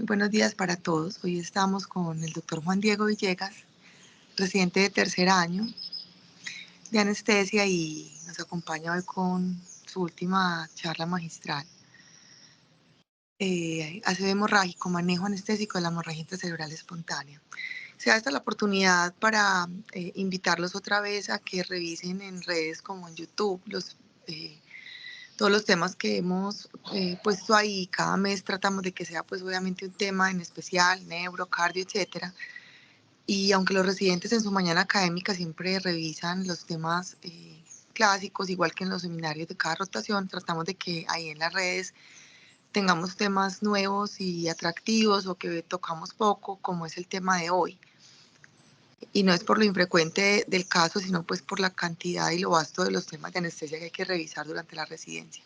Buenos días para todos. Hoy estamos con el doctor Juan Diego Villegas, residente de tercer año de anestesia y nos acompaña hoy con su última charla magistral. ACV hemorrágico, manejo anestésico de la hemorragia intracerebral espontánea. Se da esta la oportunidad para invitarlos otra vez a que revisen en redes como en YouTube todos los temas que hemos puesto ahí. Cada mes tratamos de que sea pues obviamente un tema en especial, neuro, cardio, etcétera. Y aunque los residentes en su mañana académica siempre revisan los temas clásicos, igual que en los seminarios de cada rotación, tratamos de que ahí en las redes tengamos temas nuevos y atractivos o que tocamos poco, como es el tema de hoy. Y no es por lo infrecuente del caso, sino pues por la cantidad y lo vasto de los temas de anestesia que hay que revisar durante la residencia.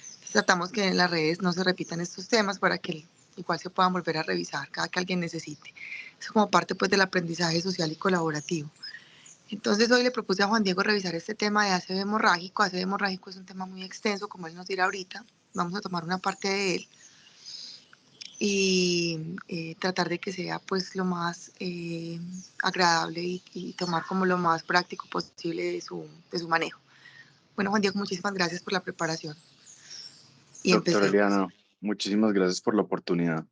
Entonces, tratamos que en las redes no se repitan estos temas para que igual se puedan volver a revisar cada que alguien necesite. Eso como parte pues del aprendizaje social y colaborativo. Entonces hoy le propuse a Juan Diego revisar este tema de ACV hemorrágico. ACV hemorrágico es un tema muy extenso, como él nos dirá ahorita. Vamos a tomar una parte de él y tratar de que sea pues lo más agradable y tomar como lo más práctico posible de su manejo. Bueno, Juan Diego, muchísimas gracias por la preparación y Doctora empecemos. Eliana, muchísimas gracias por la oportunidad.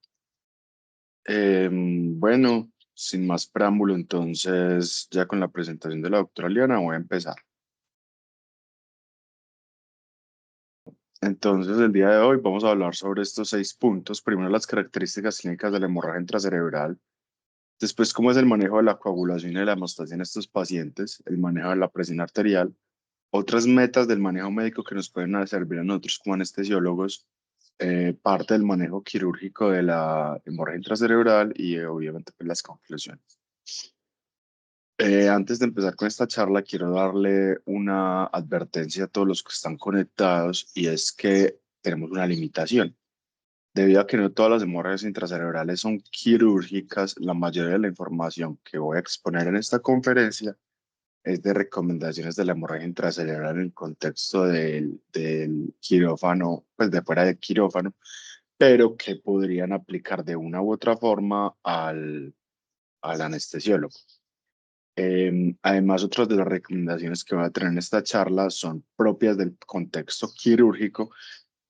Bueno, sin más preámbulo, entonces ya con la presentación de la doctora Eliana voy a empezar. Entonces, el día de hoy vamos a hablar sobre estos 6 puntos. Primero, las características clínicas de la hemorragia intracerebral. Después, cómo es el manejo de la coagulación y de la hemostasia en estos pacientes, el manejo de la presión arterial, otras metas del manejo médico que nos pueden servir a nosotros como anestesiólogos, parte del manejo quirúrgico de la hemorragia intracerebral y obviamente pues, las conclusiones. Antes de empezar con esta charla, quiero darle una advertencia a todos los que están conectados y es que tenemos una limitación. Debido a que no todas las hemorragias intracerebrales son quirúrgicas, la mayoría de la información que voy a exponer en esta conferencia es de recomendaciones de la hemorragia intracerebral en el contexto del quirófano, pues de fuera del quirófano, pero que podrían aplicar de una u otra forma al anestesiólogo. Además, otras de las recomendaciones que voy a tener en esta charla son propias del contexto quirúrgico,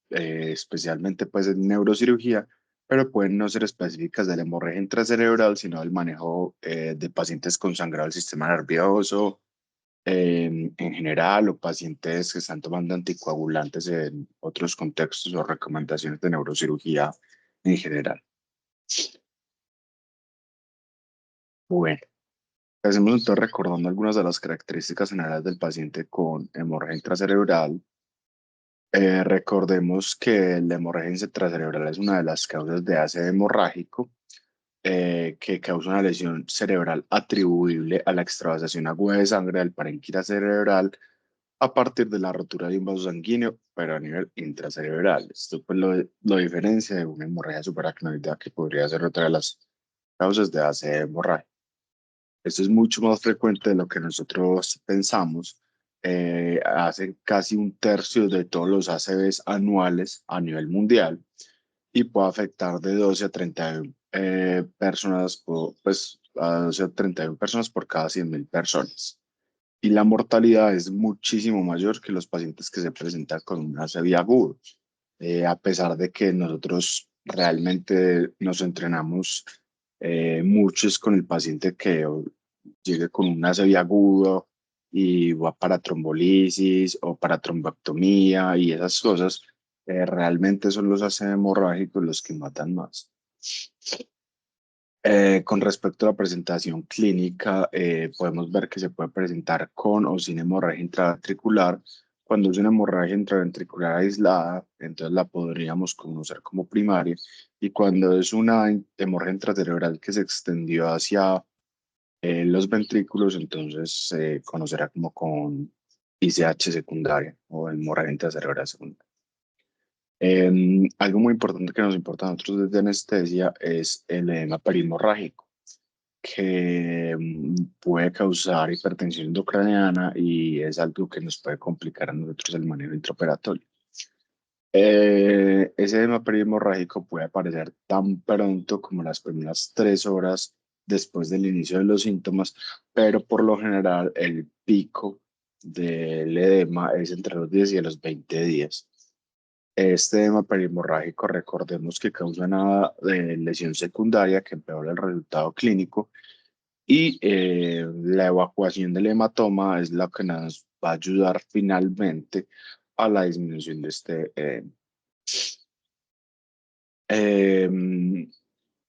especialmente pues en neurocirugía, pero pueden no ser específicas de la hemorragia intracerebral, sino del manejo de pacientes con sangrado del sistema nervioso en general o pacientes que están tomando anticoagulantes en otros contextos o recomendaciones de neurocirugía en general. Bueno, empecemos entonces recordando algunas de las características generales del paciente con hemorragia intracerebral. Recordemos que la hemorragia intracerebral es una de las causas de ACV hemorrágico que causa una lesión cerebral atribuible a la extravasación aguda de sangre del parénquima cerebral a partir de la rotura de un vaso sanguíneo, pero a nivel intracerebral. Esto pues lo diferencia de una hemorragia subaracnoidea que podría ser otra de las causas de ACV hemorrágica. Esto es mucho más frecuente de lo que nosotros pensamos. Hace casi un tercio de todos los ACVs anuales a nivel mundial y puede afectar de 12 a 31 personas, pues a 12 a 31 personas por cada 100.000 personas. Y la mortalidad es muchísimo mayor que los pacientes que se presentan con un ACV agudo. A pesar de que nosotros realmente nos entrenamos muchos con el paciente que llegue con un ACV agudo y va para trombolisis o para trombectomía y esas cosas, realmente son los ACV hemorrágicos los que matan más. Con respecto a la presentación clínica, podemos ver que se puede presentar con o sin hemorragia intraventricular. Cuando es una hemorragia intraventricular aislada, entonces la podríamos conocer como primaria. Y cuando es una hemorragia intracerebral que se extendió hacia los ventrículos, entonces se conocerá como con ICH secundaria o hemorragia intracerebral secundaria. Algo muy importante que nos importa a nosotros desde anestesia es el edema perihemorrágico, que puede causar hipertensión endocraniana y es algo que nos puede complicar a nosotros el manejo intraoperatorio. Ese edema perihemorrágico puede aparecer tan pronto como las primeras 3 horas después del inicio de los síntomas, pero por lo general el pico del edema es entre los 10 y los 20 días. Este edema perihemorrágico, recordemos que causa una lesión secundaria que empeora el resultado clínico y la evacuación del hematoma es la que nos va a ayudar finalmente a la disminución de este edema. Em,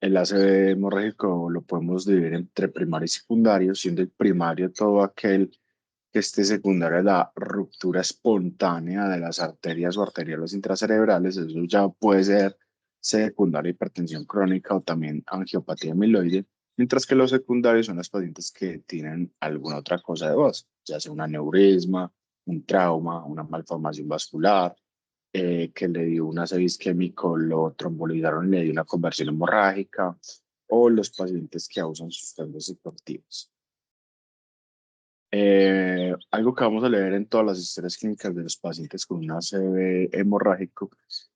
el ACV hemorrágico lo podemos dividir entre primario y secundario, siendo el primario todo aquel que esté secundario a la ruptura espontánea de las arterias o arteriolas intracerebrales. Eso ya puede ser secundaria hipertensión crónica o también angiopatía amiloide, mientras que los secundarios son los pacientes que tienen alguna otra cosa de base, ya sea un aneurisma, un trauma, una malformación vascular, que le dio un ACV isquémico, lo trombolizaron y le dio una conversión hemorrágica, o los pacientes que usan sustancias psicoactivas. Algo que vamos a leer en todas las historias clínicas de los pacientes con un ACV hemorrágico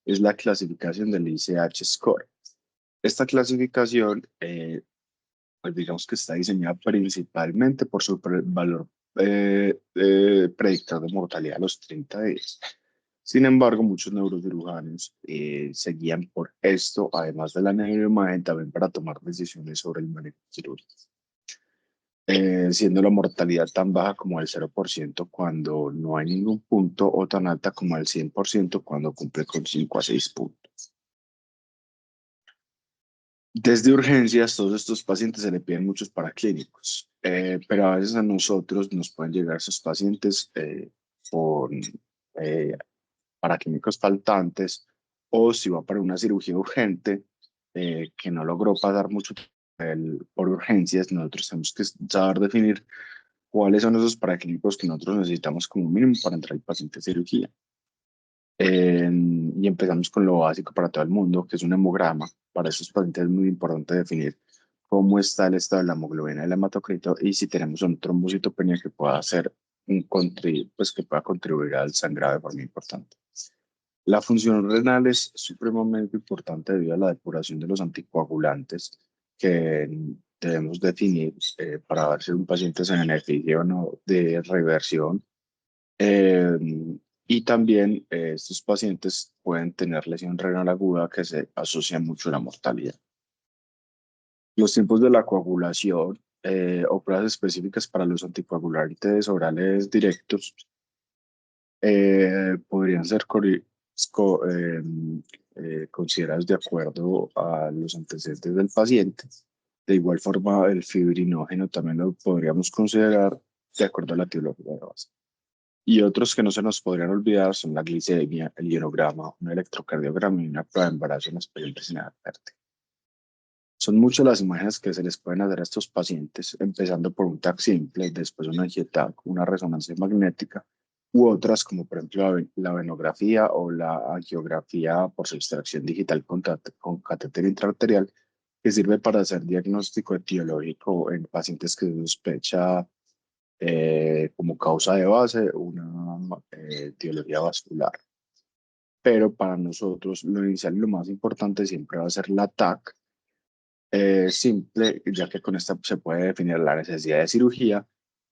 es la clasificación del ICH score. Esta clasificación, pues digamos que está diseñada principalmente por su valor predictor de mortalidad a los 30 días. Sin embargo, muchos neurocirujanos se guían por esto, además de la neuroimagen, también para tomar decisiones sobre el manejo quirúrgico, siendo la mortalidad tan baja como el 0% cuando no hay ningún punto o tan alta como el 100% cuando cumple con 5 a 6 puntos. Desde urgencias, todos estos pacientes se le piden muchos paraclínicos, pero a veces a nosotros nos pueden llegar esos pacientes con eh, paraclínicos faltantes, o si va para una cirugía urgente que no logró pasar mucho por urgencias. Nosotros tenemos que saber definir cuáles son esos paraclínicos que nosotros necesitamos como mínimo para entrar el paciente a cirugía. Y empezamos con lo básico para todo el mundo, que es un hemograma. Para esos pacientes es muy importante definir cómo está el estado de la hemoglobina y el hematocrito, y si tenemos un trombocitopenia que pueda hacer pues que pueda contribuir al sangrado de forma importante. La función renal es supremamente importante debido a la depuración de los anticoagulantes que debemos definir para ver si un paciente se beneficia o no de reversión. Eh, y también estos pacientes pueden tener lesión renal aguda que se asocia mucho a la mortalidad. Los tiempos de la coagulación o pruebas específicas para los anticoagulantes orales directos podrían ser considerados de acuerdo a los antecedentes del paciente. De igual forma, el fibrinógeno también lo podríamos considerar de acuerdo a la etiología de base. Y otros que no se nos podrían olvidar son la glicemia, el ionograma, un electrocardiograma y una prueba de embarazo en las pacientes sin edad fértil. Son muchas las imágenes que se les pueden hacer a estos pacientes, empezando por un TAC simple, después una angioTAC, una resonancia magnética, u otras como por ejemplo la venografía o la angiografía por sustracción digital con catéter intraarterial, que sirve para hacer diagnóstico etiológico en pacientes que se sospecha como causa de base una etiología vascular. Pero para nosotros lo inicial y lo más importante siempre va a ser la TAC simple, ya que con esta se puede definir la necesidad de cirugía.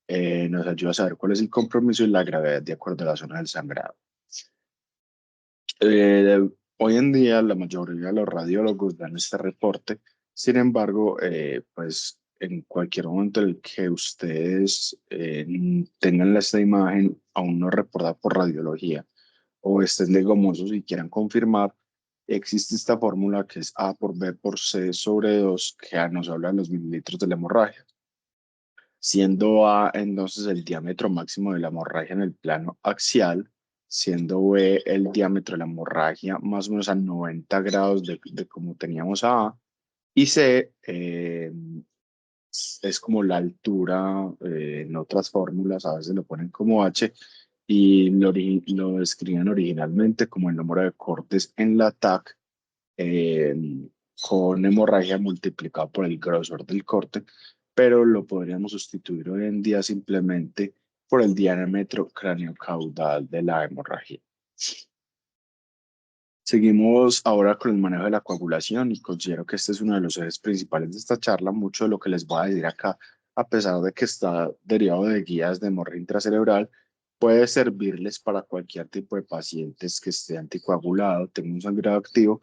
Nos ayuda a saber cuál es el compromiso y la gravedad de acuerdo a la zona del sangrado. Hoy en día la mayoría de los radiólogos dan este reporte. Sin embargo, pues en cualquier momento en el que ustedes tengan esta imagen aún no reportada por radiología o estén legomosos y quieran confirmar, existe esta fórmula que es A por B por C sobre 2 que nos habla de los mililitros de la hemorragia, siendo A entonces el diámetro máximo de la hemorragia en el plano axial, siendo B el diámetro de la hemorragia más o menos a 90 grados de como teníamos a A, y C es como la altura, en otras fórmulas a veces lo ponen como H, y lo describen originalmente como el número de cortes en la TAC eh, con hemorragia multiplicado por el grosor del corte, pero lo podríamos sustituir hoy en día simplemente por el diámetro craneocaudal de la hemorragia. Seguimos ahora con el manejo de la coagulación y considero que este es uno de los ejes principales de esta charla. Mucho de lo que les voy a decir acá, a pesar de que está derivado de guías de hemorragia intracerebral, puede servirles para cualquier tipo de pacientes que esté anticoagulado, tenga un sangrado activo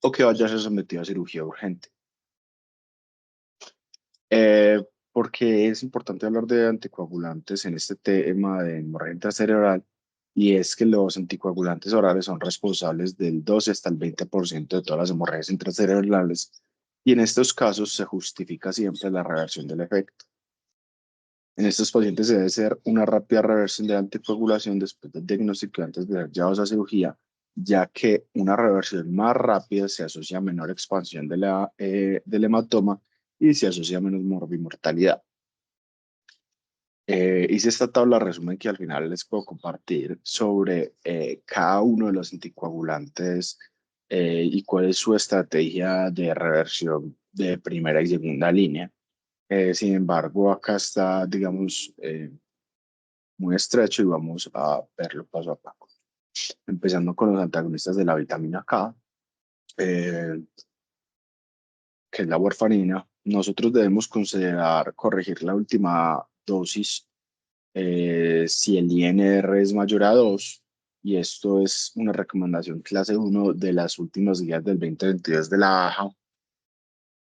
o que vaya a ser sometido a cirugía urgente. Eh, porque es importante hablar de anticoagulantes en este tema de hemorragia intracerebral, y es que los anticoagulantes orales son responsables del 12 hasta el 20% de todas las hemorragias intracerebrales, y en estos casos se justifica siempre la reversión del efecto. En estos pacientes debe ser una rápida reversión de anticoagulación después del diagnóstico y antes de ser llevados a cirugía, ya que una reversión más rápida se asocia a menor expansión del hematoma y se asocia a menos morbimortalidad. Hice esta tabla resumen que al final les puedo compartir sobre cada uno de los anticoagulantes y cuál es su estrategia de reversión de primera y segunda línea. Sin embargo, acá está, digamos, muy estrecho y vamos a verlo paso a paso. Empezando con los antagonistas de la vitamina K, eh, que es la warfarina. Nosotros debemos considerar corregir la última dosis si el INR es mayor a 2, y esto es una recomendación clase 1 de las últimas guías del 2022 de la AJA.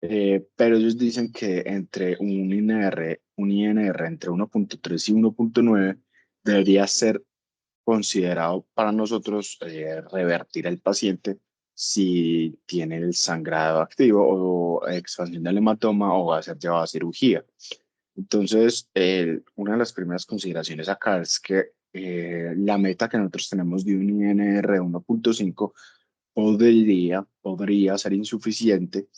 Pero ellos dicen que entre un INR entre 1.3 y 1.9 debería ser considerado para nosotros revertir al paciente si tiene el sangrado activo o expansión del hematoma o va a ser llevado a cirugía. Entonces, una de las primeras consideraciones acá es que la meta que nosotros tenemos de un INR 1.5 podría ser insuficiente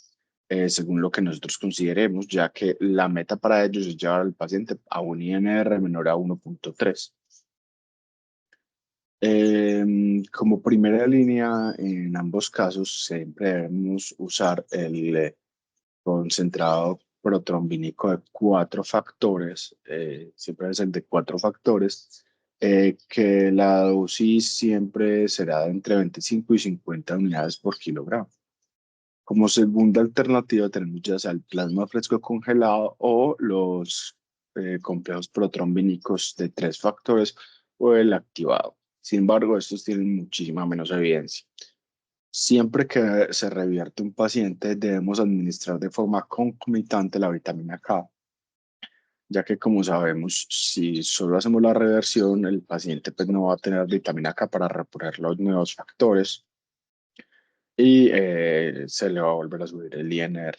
según lo que nosotros consideremos, ya que la meta para ellos es llevar al paciente a un INR menor a 1.3. Como primera línea, en ambos casos siempre debemos usar el concentrado protrombínico de 4 factores, siempre es el de 4 factores, que la dosis siempre será de entre 25 y 50 unidades por kilogramo. Como segunda alternativa tenemos ya sea el plasma fresco congelado o los complejos protrombínicos de 3 factores o el activado. Sin embargo, estos tienen muchísima menos evidencia. Siempre que se revierte un paciente, debemos administrar de forma concomitante la vitamina K, ya que como sabemos, si solo hacemos la reversión, el paciente pues no va a tener vitamina K para reponer los nuevos factores y se le va a volver a subir el INR.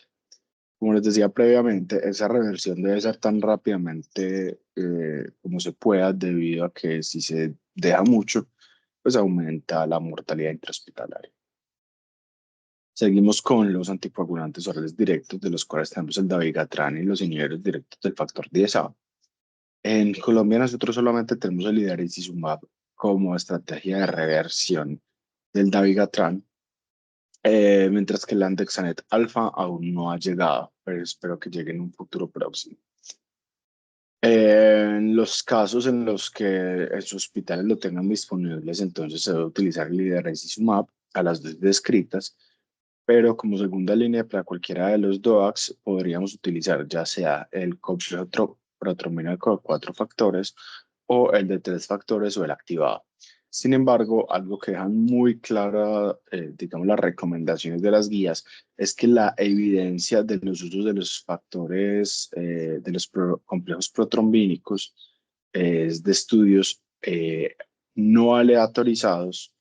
Como les decía previamente, esa reversión debe ser tan rápidamente como se pueda, debido a que si se deja mucho, pues aumenta la mortalidad intrahospitalaria. Seguimos con los anticoagulantes orales directos, de los cuales tenemos el dabigatran y los inhibidores directos del factor 10A. En Colombia nosotros solamente tenemos el idarucizumab como estrategia de reversión del dabigatran, mientras que el andexanet alfa aún no ha llegado, pero espero que llegue en un futuro próximo. En los casos en los que los hospitales lo tengan disponibles, entonces se debe utilizar el idarucizumab a las dosis descritas, pero como segunda línea para cualquiera de los DOACs podríamos utilizar ya sea el complejo protrombínico de 4 factores o el de 3 factores o el activado. Sin embargo, algo que dejan muy clara, digamos, las recomendaciones de las guías es que la evidencia de los usos de los factores, de los complejos protrombínicos, es de estudios no aleatorizados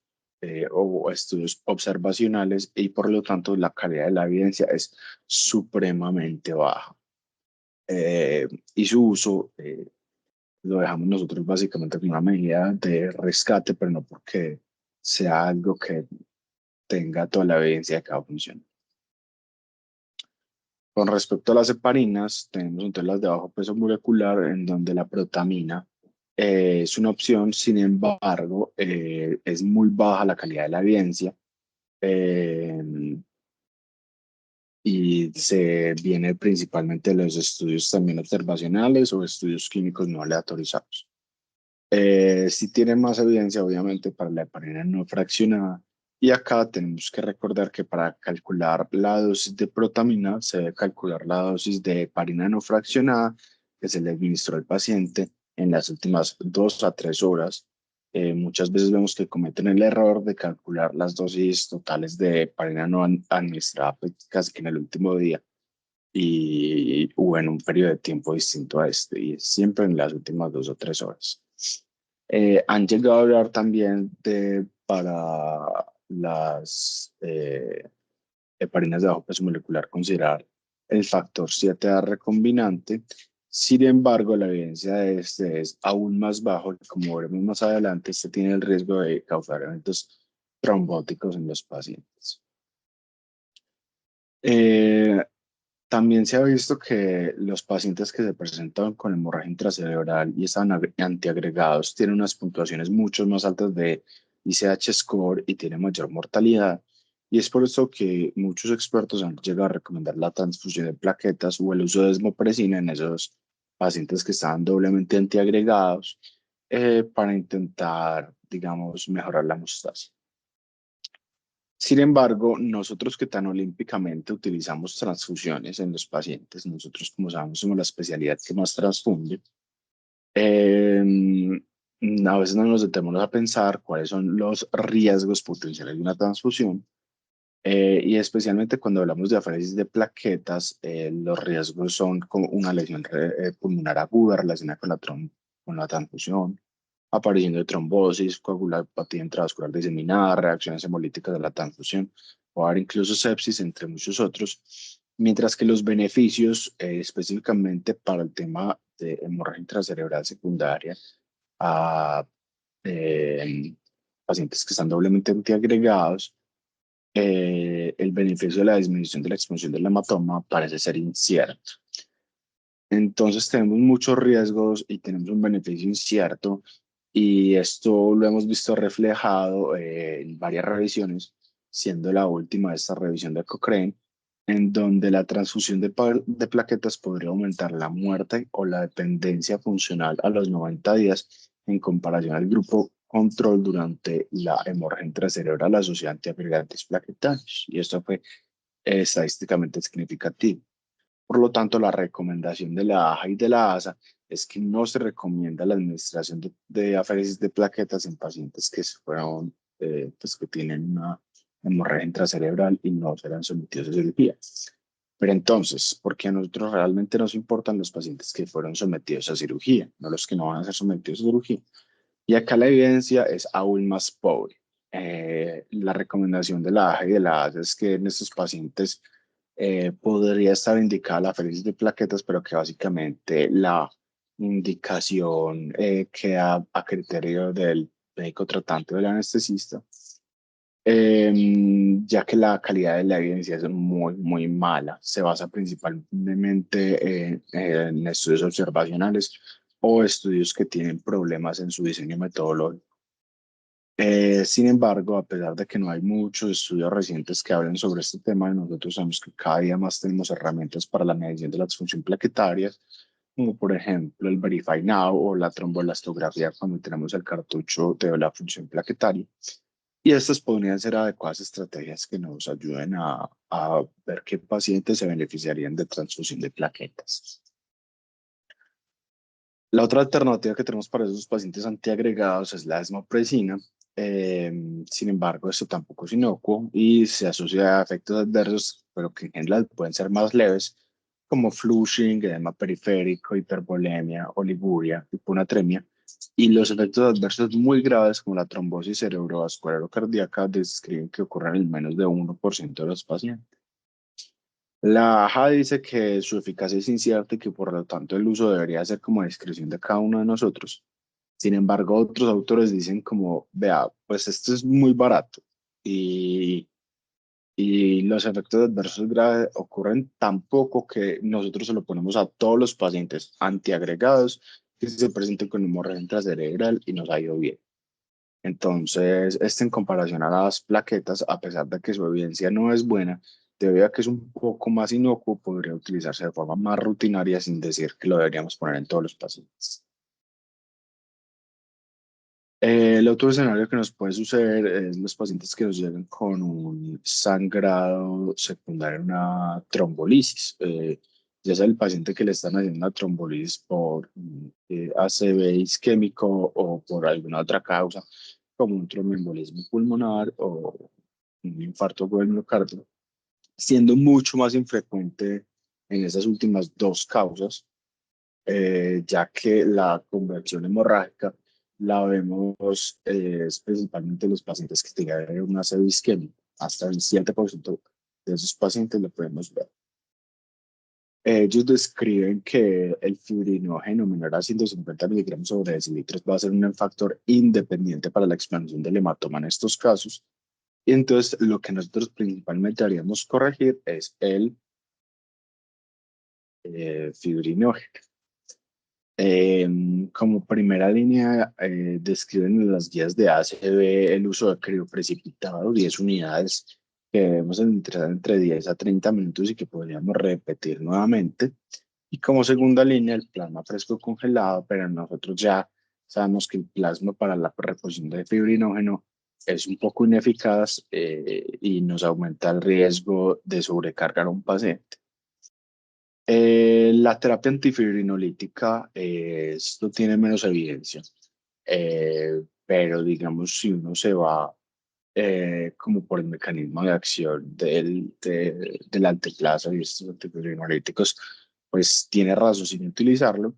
o estudios observacionales, y por lo tanto la calidad de la evidencia es supremamente baja. Y su uso lo dejamos nosotros básicamente como una medida de rescate, pero no porque sea algo que tenga toda la evidencia de cada función. Con respecto a las heparinas, tenemos entonces las de bajo peso molecular, en donde la protamina es una opción. Sin embargo, es muy baja la calidad de la evidencia, eh, y se viene principalmente de los estudios también observacionales o estudios clínicos no aleatorizados. Sí tiene más evidencia, obviamente, para la heparina no fraccionada, Y acá tenemos que recordar que para calcular la dosis de protamina se debe calcular la dosis de heparina no fraccionada que se le administró al paciente en las últimas 2 a 3 horas. Muchas veces vemos que cometen el error de calcular las dosis totales de heparina no administrada pues, casi que en el último día o en un periodo de tiempo distinto a este, y es siempre en las últimas 2 o 3 horas. Han llegado a hablar también de para las heparinas de bajo peso molecular considerar el factor 7A recombinante. Sin embargo, la evidencia de este es aún más bajo y como veremos más adelante, este tiene el riesgo de causar eventos trombóticos en los pacientes. Eh, También se ha visto que los pacientes que se presentan con hemorragia intracerebral y están antiagregados tienen unas puntuaciones mucho más altas de ICH score y tienen mayor mortalidad. Y es por eso que muchos expertos han llegado a recomendar la transfusión de plaquetas o el uso de desmopresina en esos pacientes que estaban doblemente antiagregados para intentar, digamos, mejorar la hemostasia. Sin embargo, nosotros que tan olímpicamente utilizamos transfusiones en los pacientes, nosotros como sabemos somos la especialidad que más transfunde, eh, a veces no nos detenemos a pensar cuáles son los riesgos potenciales de una transfusión y especialmente cuando hablamos de aféresis de plaquetas, los riesgos son como una lesión pulmonar aguda relacionada con con la transfusión, aparición de trombosis, coagulopatía intravascular diseminada, reacciones hemolíticas de la transfusión, o haber incluso sepsis, entre muchos otros, mientras que los beneficios, específicamente para el tema de hemorragia intracerebral secundaria a eh, pacientes que están doblemente antiagregados, el beneficio de la disminución de la expansión del hematoma parece ser incierto. Entonces tenemos muchos riesgos y tenemos un beneficio incierto y esto lo hemos visto reflejado en varias revisiones, siendo la última esta revisión de Cochrane, en donde la transfusión de plaquetas podría aumentar la muerte o la dependencia funcional a los 90 días en comparación al grupo control durante la hemorragia intracerebral asociada a antiagregantes plaquetarios. Y esto fue estadísticamente significativo. Por lo tanto, la recomendación de la AJA y de la ASA es que no se recomienda la administración de aféresis de plaquetas en pacientes que fueron, pues que tienen una hemorragia intracerebral y no serán sometidos a cirugía. Pero entonces, ¿por qué a nosotros realmente nos importan los pacientes que fueron sometidos a cirugía, no los que no van a ser sometidos a cirugía? Y acá la evidencia es aún más pobre. La recomendación de la AJA y de la ASA es que en estos pacientes podría estar indicada la aféresis de plaquetas, pero que básicamente la indicación queda a criterio del médico tratante o del anestesista, ya que la calidad de la evidencia es muy, muy mala. Se basa principalmente en estudios observacionales o estudios que tienen problemas en su diseño metodológico. Sin embargo, a pesar de que no hay muchos estudios recientes que hablen sobre este tema, nosotros sabemos que cada día más tenemos herramientas para la medición de la disfunción plaquetaria, como por ejemplo el Verify Now o la trombolastografía cuando tenemos el cartucho de la función plaquetaria. Y estas podrían ser adecuadas estrategias que nos ayuden a ver qué pacientes se beneficiarían de transfusión de plaquetas. La otra alternativa que tenemos para esos pacientes antiagregados es la desmopresina. Eh, Sin embargo, esto tampoco es inocuo y se asocia a efectos adversos, pero que en general pueden ser más leves, como flushing, edema periférico, hipervolemia, oliguria, hiponatremia, y los efectos adversos muy graves, como la trombosis cerebrovascular o cardíaca, describen que ocurren en menos de 1% de los pacientes. La AJA dice que su eficacia es incierta y que por lo tanto el uso debería ser como a discreción de cada uno de nosotros. Sin embargo, otros autores dicen como, vea, pues esto es muy barato y, y los efectos adversos graves ocurren tan poco que nosotros se lo ponemos a todos los pacientes antiagregados que se presenten con hemorragia intracerebral y nos ha ido bien. Entonces, este en comparación a las plaquetas, a pesar de que su evidencia no es buena, debido a que es un poco más inocuo, podría utilizarse de forma más rutinaria sin decir que lo deberíamos poner en todos los pacientes. El otro escenario que nos puede suceder es los pacientes que nos llegan con un sangrado secundario, una trombolisis. Ya sea el paciente que le están haciendo una trombolisis por ACV isquémico o por alguna otra causa, como un tromboembolismo pulmonar o un infarto por el miocardio, siendo mucho más infrecuente en esas últimas dos causas, ya que la conversión hemorrágica la vemos principalmente en los pacientes que tienen una isquémica. Hasta el 7% de esos pacientes lo podemos ver. Ellos describen que el fibrinógeno menor a 150 miligramos sobre decilitros va a ser un factor independiente para la expansión del hematoma en estos casos. Y entonces lo que nosotros principalmente haríamos corregir es el fibrinógeno. Como primera línea, describen en las guías de ACV el uso de crioprecipitado, 10 unidades que debemos entrar entre 10 a 30 minutos y que podríamos repetir nuevamente. Y como segunda línea, el plasma fresco congelado, pero nosotros ya sabemos que el plasma para la reposición de fibrinógeno es un poco ineficaz y nos aumenta el riesgo de sobrecargar a un paciente. La terapia antifibrinolítica, esto tiene menos evidencia, pero digamos, si uno se va como por el mecanismo de acción del anteplaza y estos antifibrinolíticos, pues tiene razón sin utilizarlo.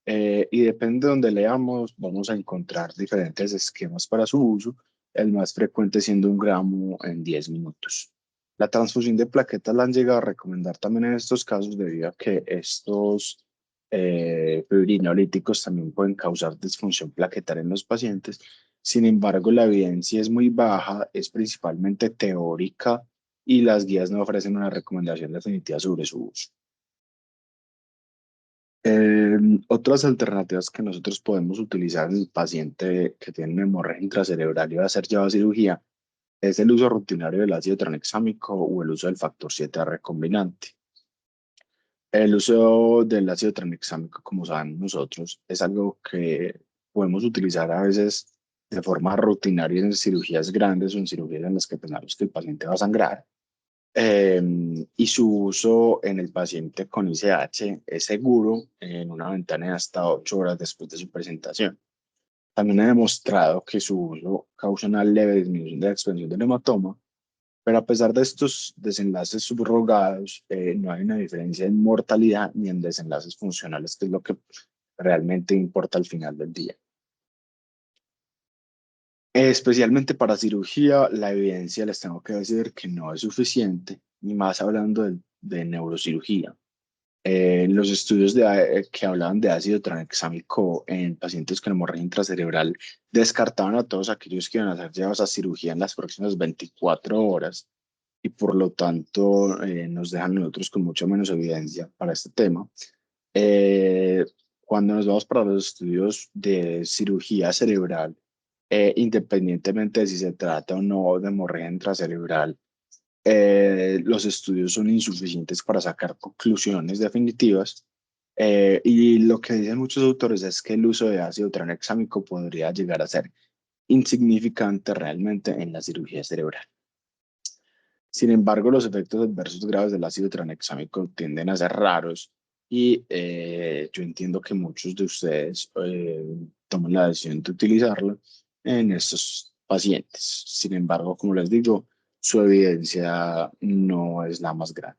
Y depende de donde leamos, vamos a encontrar diferentes esquemas para su uso, el más frecuente siendo 1 gramo en 10 minutos. La transfusión de plaquetas la han llegado a recomendar también en estos casos debido a que estos fibrinolíticos también pueden causar disfunción plaquetaria en los pacientes. Sin embargo, la evidencia es muy baja, es principalmente teórica y las guías no ofrecen una recomendación definitiva sobre su uso. Otras alternativas que nosotros podemos utilizar en el paciente que tiene una hemorragia intracerebral y va a ser llevado a cirugía es el uso rutinario del ácido tranexámico o el uso del factor 7 recombinante. El uso del ácido tranexámico, como saben nosotros, es algo que podemos utilizar a veces de forma rutinaria en cirugías grandes o en cirugías en las que pensamos que el paciente va a sangrar. Y su uso en el paciente con ICH es seguro en una ventana de hasta 8 horas después de su presentación. También ha demostrado que su uso causa una leve disminución de la expansión del hematoma, pero a pesar de estos desenlaces subrogados, no hay una diferencia en mortalidad ni en desenlaces funcionales, que es lo que realmente importa al final del día. Especialmente para cirugía, la evidencia les tengo que decir que no es suficiente, ni más hablando de neurocirugía. Los estudios que hablaban de ácido tranexámico en pacientes con hemorragia intracerebral descartaban a todos aquellos que iban a ser llevados a cirugía en las próximas 24 horas y por lo tanto nos dejan nosotros con mucho menos evidencia para este tema. Eh, Cuando nos vamos para los estudios de cirugía cerebral, independientemente de si se trata o no de hemorragia intracerebral, los estudios son insuficientes para sacar conclusiones definitivas. Y lo que dicen muchos autores es que el uso de ácido tranexámico podría llegar a ser insignificante realmente en la cirugía cerebral. Sin embargo, los efectos adversos graves del ácido tranexámico tienden a ser raros y yo entiendo que muchos de ustedes toman la decisión de utilizarlo en estos pacientes. Sin embargo, como les digo, su evidencia no es la más grande.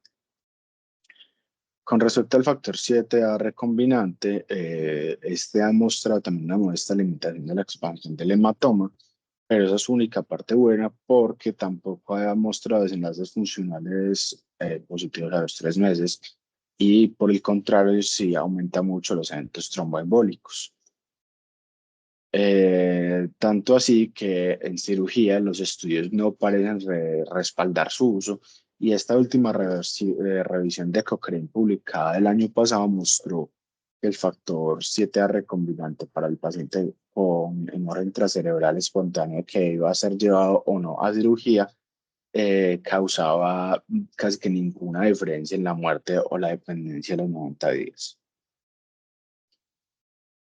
Con respecto al factor 7A recombinante, este ha mostrado también una modesta limitación de la expansión del hematoma, pero esa es su única parte buena porque tampoco ha mostrado desenlaces funcionales positivos a los 3 meses y por el contrario sí aumenta mucho los eventos tromboembólicos. Tanto así que en cirugía los estudios no parecen respaldar su uso y esta última revisión de Cochrane publicada el año pasado mostró que el factor 7A recombinante para el paciente con hemorragia intracerebral espontánea que iba a ser llevado o no a cirugía causaba casi que ninguna diferencia en la muerte o la dependencia de los 90 días.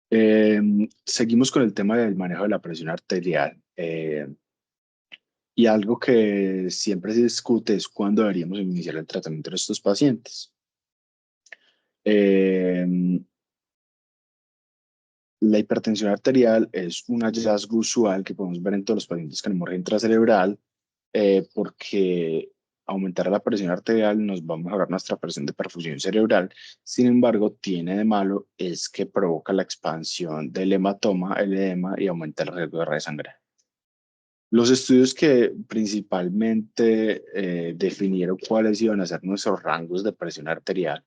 Seguimos con el tema del manejo de la presión arterial. Y algo que siempre se discute es cuándo deberíamos iniciar el tratamiento de estos pacientes. Eh, la hipertensión arterial es un hallazgo usual que podemos ver en todos los pacientes con hemorragia intracerebral, porque aumentar la presión arterial nos va a mejorar nuestra presión de perfusión cerebral. Sin embargo, tiene de malo es que provoca la expansión del hematoma, el edema, y aumenta el riesgo de resangrar. Los estudios que principalmente definieron cuáles iban a ser nuestros rangos de presión arterial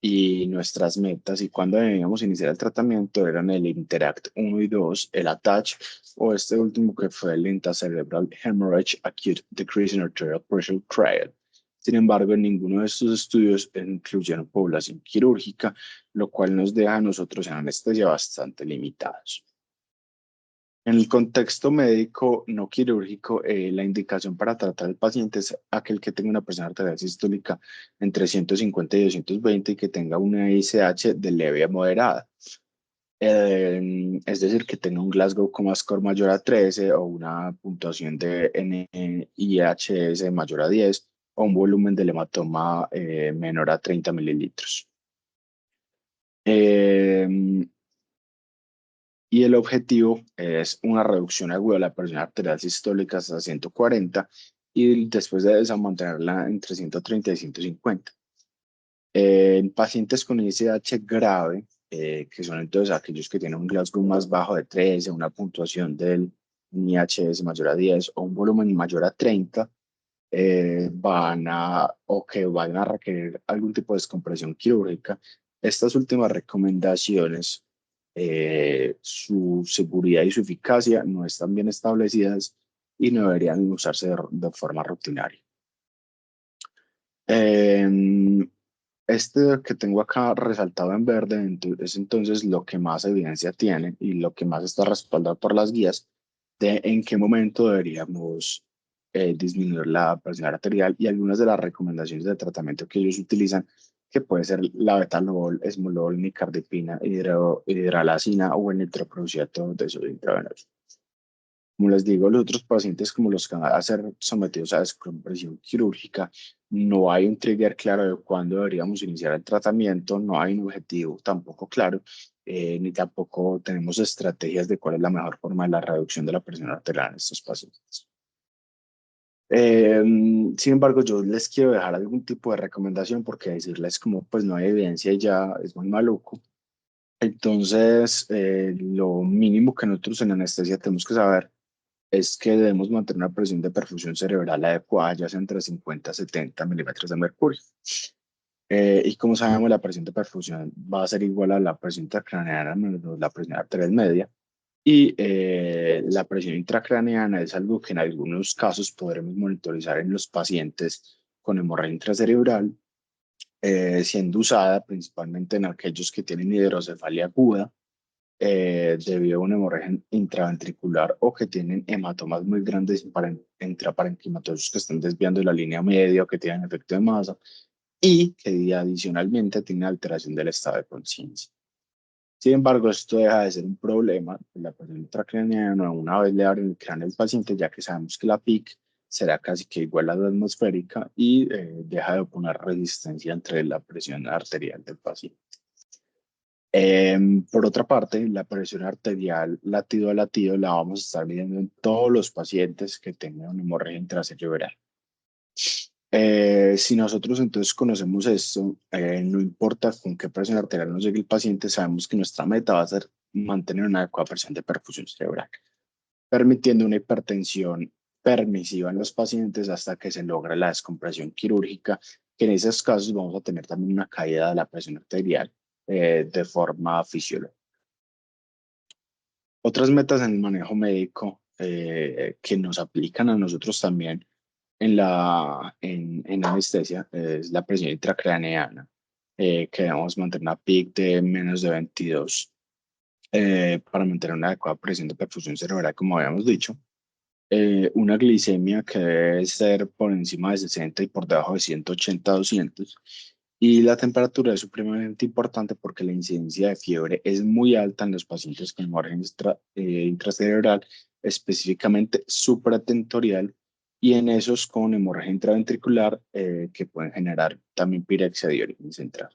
y nuestras metas y cuándo debíamos iniciar el tratamiento eran el INTERACT 1 y 2, el ATTACH o este último que fue el Intracerebral Hemorrhage Acute Decrease in Arterial Pressure Trial. Sin embargo, en ninguno de estos estudios incluyeron población quirúrgica, lo cual nos deja a nosotros en anestesia bastante limitados. En el contexto médico no quirúrgico, la indicación para tratar al paciente es aquel que tenga una presión arterial sistólica entre 150 y 220 y que tenga una ICH de leve a moderada. Es decir, que tenga un Glasgow Coma Score mayor a 13 o una puntuación de NIHS mayor a 10 o un volumen del hematoma menor a 30 mililitros. Y el objetivo es una reducción aguda de la presión arterial sistólica hasta 140 y después de eso mantenerla entre 130 y 150. En pacientes con ISH grave, que son entonces aquellos que tienen un Glasgow más bajo de 13, una puntuación del NIHS mayor a 10 o un volumen mayor a 30, o que van a requerir algún tipo de descompresión quirúrgica. Estas últimas recomendaciones, su seguridad y su eficacia no están bien establecidas y no deberían usarse de forma rutinaria. Este que tengo acá resaltado en verde es entonces lo que más evidencia tiene y lo que más está respaldado por las guías de en qué momento deberíamos disminuir la presión arterial y algunas de las recomendaciones de tratamiento que ellos utilizan, que puede ser la betalol, esmolol, nicardipina, hidralazina o el nitroprusiato de sodio intravenoso. Como les digo, los otros pacientes como los que van a ser sometidos a descompresión quirúrgica, no hay un trigger claro de cuándo deberíamos iniciar el tratamiento, no hay un objetivo tampoco claro, ni tampoco tenemos estrategias de cuál es la mejor forma de la reducción de la presión arterial en estos pacientes. Eh, Sin embargo, yo les quiero dejar algún tipo de recomendación porque decirles como pues no hay evidencia y ya es muy maluco. Entonces, lo mínimo que nosotros en anestesia tenemos que saber es que debemos mantener una presión de perfusión cerebral adecuada, ya sea entre 50 y 70 milímetros de mercurio. Y como sabemos, la presión de perfusión va a ser igual a la presión intracraneana menos la presión arterial media. Y la presión intracraneana es algo que en algunos casos podremos monitorizar en los pacientes con hemorragia intracerebral, siendo usada principalmente en aquellos que tienen hidrocefalia aguda debido a una hemorragia intraventricular o que tienen hematomas muy grandes intraparenquimatosos que están desviando la línea media o que tienen efecto de masa y que adicionalmente tienen alteración del estado de conciencia. Sin embargo, esto deja de ser un problema en la presión intracraneana una vez le abren el cráneo al paciente, ya que sabemos que la PIC será casi que igual a la atmosférica y deja de oponer resistencia entre la presión arterial del paciente. Por otra parte, la presión arterial latido a latido la vamos a estar midiendo en todos los pacientes que tengan una hemorragia intracerebral. Si nosotros entonces conocemos esto, no importa con qué presión arterial nos llegue el paciente, sabemos que nuestra meta va a ser mantener una adecuada presión de perfusión cerebral, permitiendo una hipertensión permisiva en los pacientes hasta que se logra la descompresión quirúrgica, que en esos casos vamos a tener también una caída de la presión arterial de forma fisiológica. Otras metas en el manejo médico que nos aplican a nosotros también en anestesia es la presión intracraneana, que debemos mantener una PIC de menos de 22 para mantener una adecuada presión de perfusión cerebral, como habíamos dicho. Una glicemia que debe ser por encima de 60 y por debajo de 180 200 Y la temperatura es supremamente importante porque la incidencia de fiebre es muy alta en los pacientes con hemorragia intracerebral, específicamente supratentorial, y en esos con hemorragia intraventricular que pueden generar también pirexia de origen central.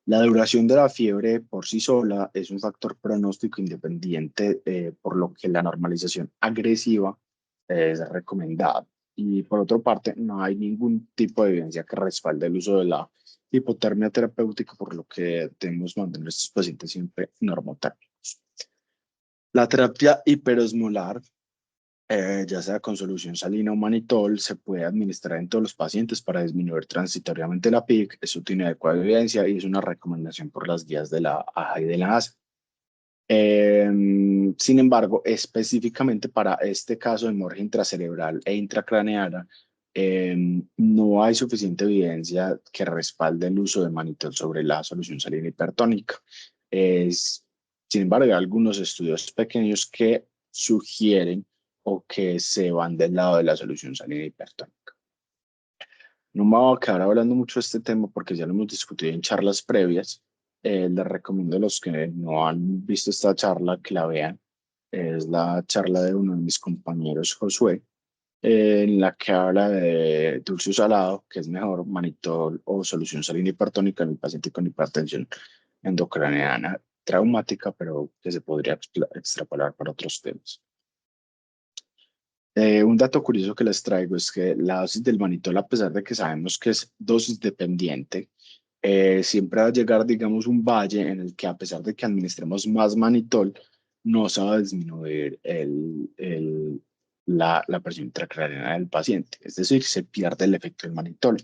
La duración de la fiebre por sí sola es un factor pronóstico independiente, por lo que la normalización agresiva es recomendada. Y por otra parte, no hay ningún tipo de evidencia que respalde el uso de la hipotermia terapéutica, por lo que debemos mantener a estos pacientes siempre normotérmicos. La terapia hiperosmolar, ya sea con solución salina o manitol, se puede administrar en todos los pacientes para disminuir transitoriamente la PIC. Eso tiene adecuada evidencia y es una recomendación por las guías de la AJA y de la ASA. Sin embargo, específicamente para este caso de hemorragia intracerebral e intracraneana, no hay suficiente evidencia que respalde el uso de manitol sobre la solución salina hipertónica. Sin embargo, hay algunos estudios pequeños que sugieren o que se van del lado de la solución salina hipertónica. No me voy a quedar hablando mucho de este tema porque ya lo hemos discutido en charlas previas. Les recomiendo a los que no han visto esta charla que la vean. Es la charla de uno de mis compañeros, Josué, en la que habla de dulce o salado, que es mejor, manitol o solución salina hipertónica en el paciente con hipertensión endocraniana traumática, pero que se podría extrapolar para otros temas. Un dato curioso que les traigo es que la dosis del manitol, a pesar de que sabemos que es dosis dependiente, siempre va a llegar, digamos, un valle en el que a pesar de que administremos más manitol, no se va a disminuir la presión intracraneana del paciente. Es decir, se pierde el efecto del manitol.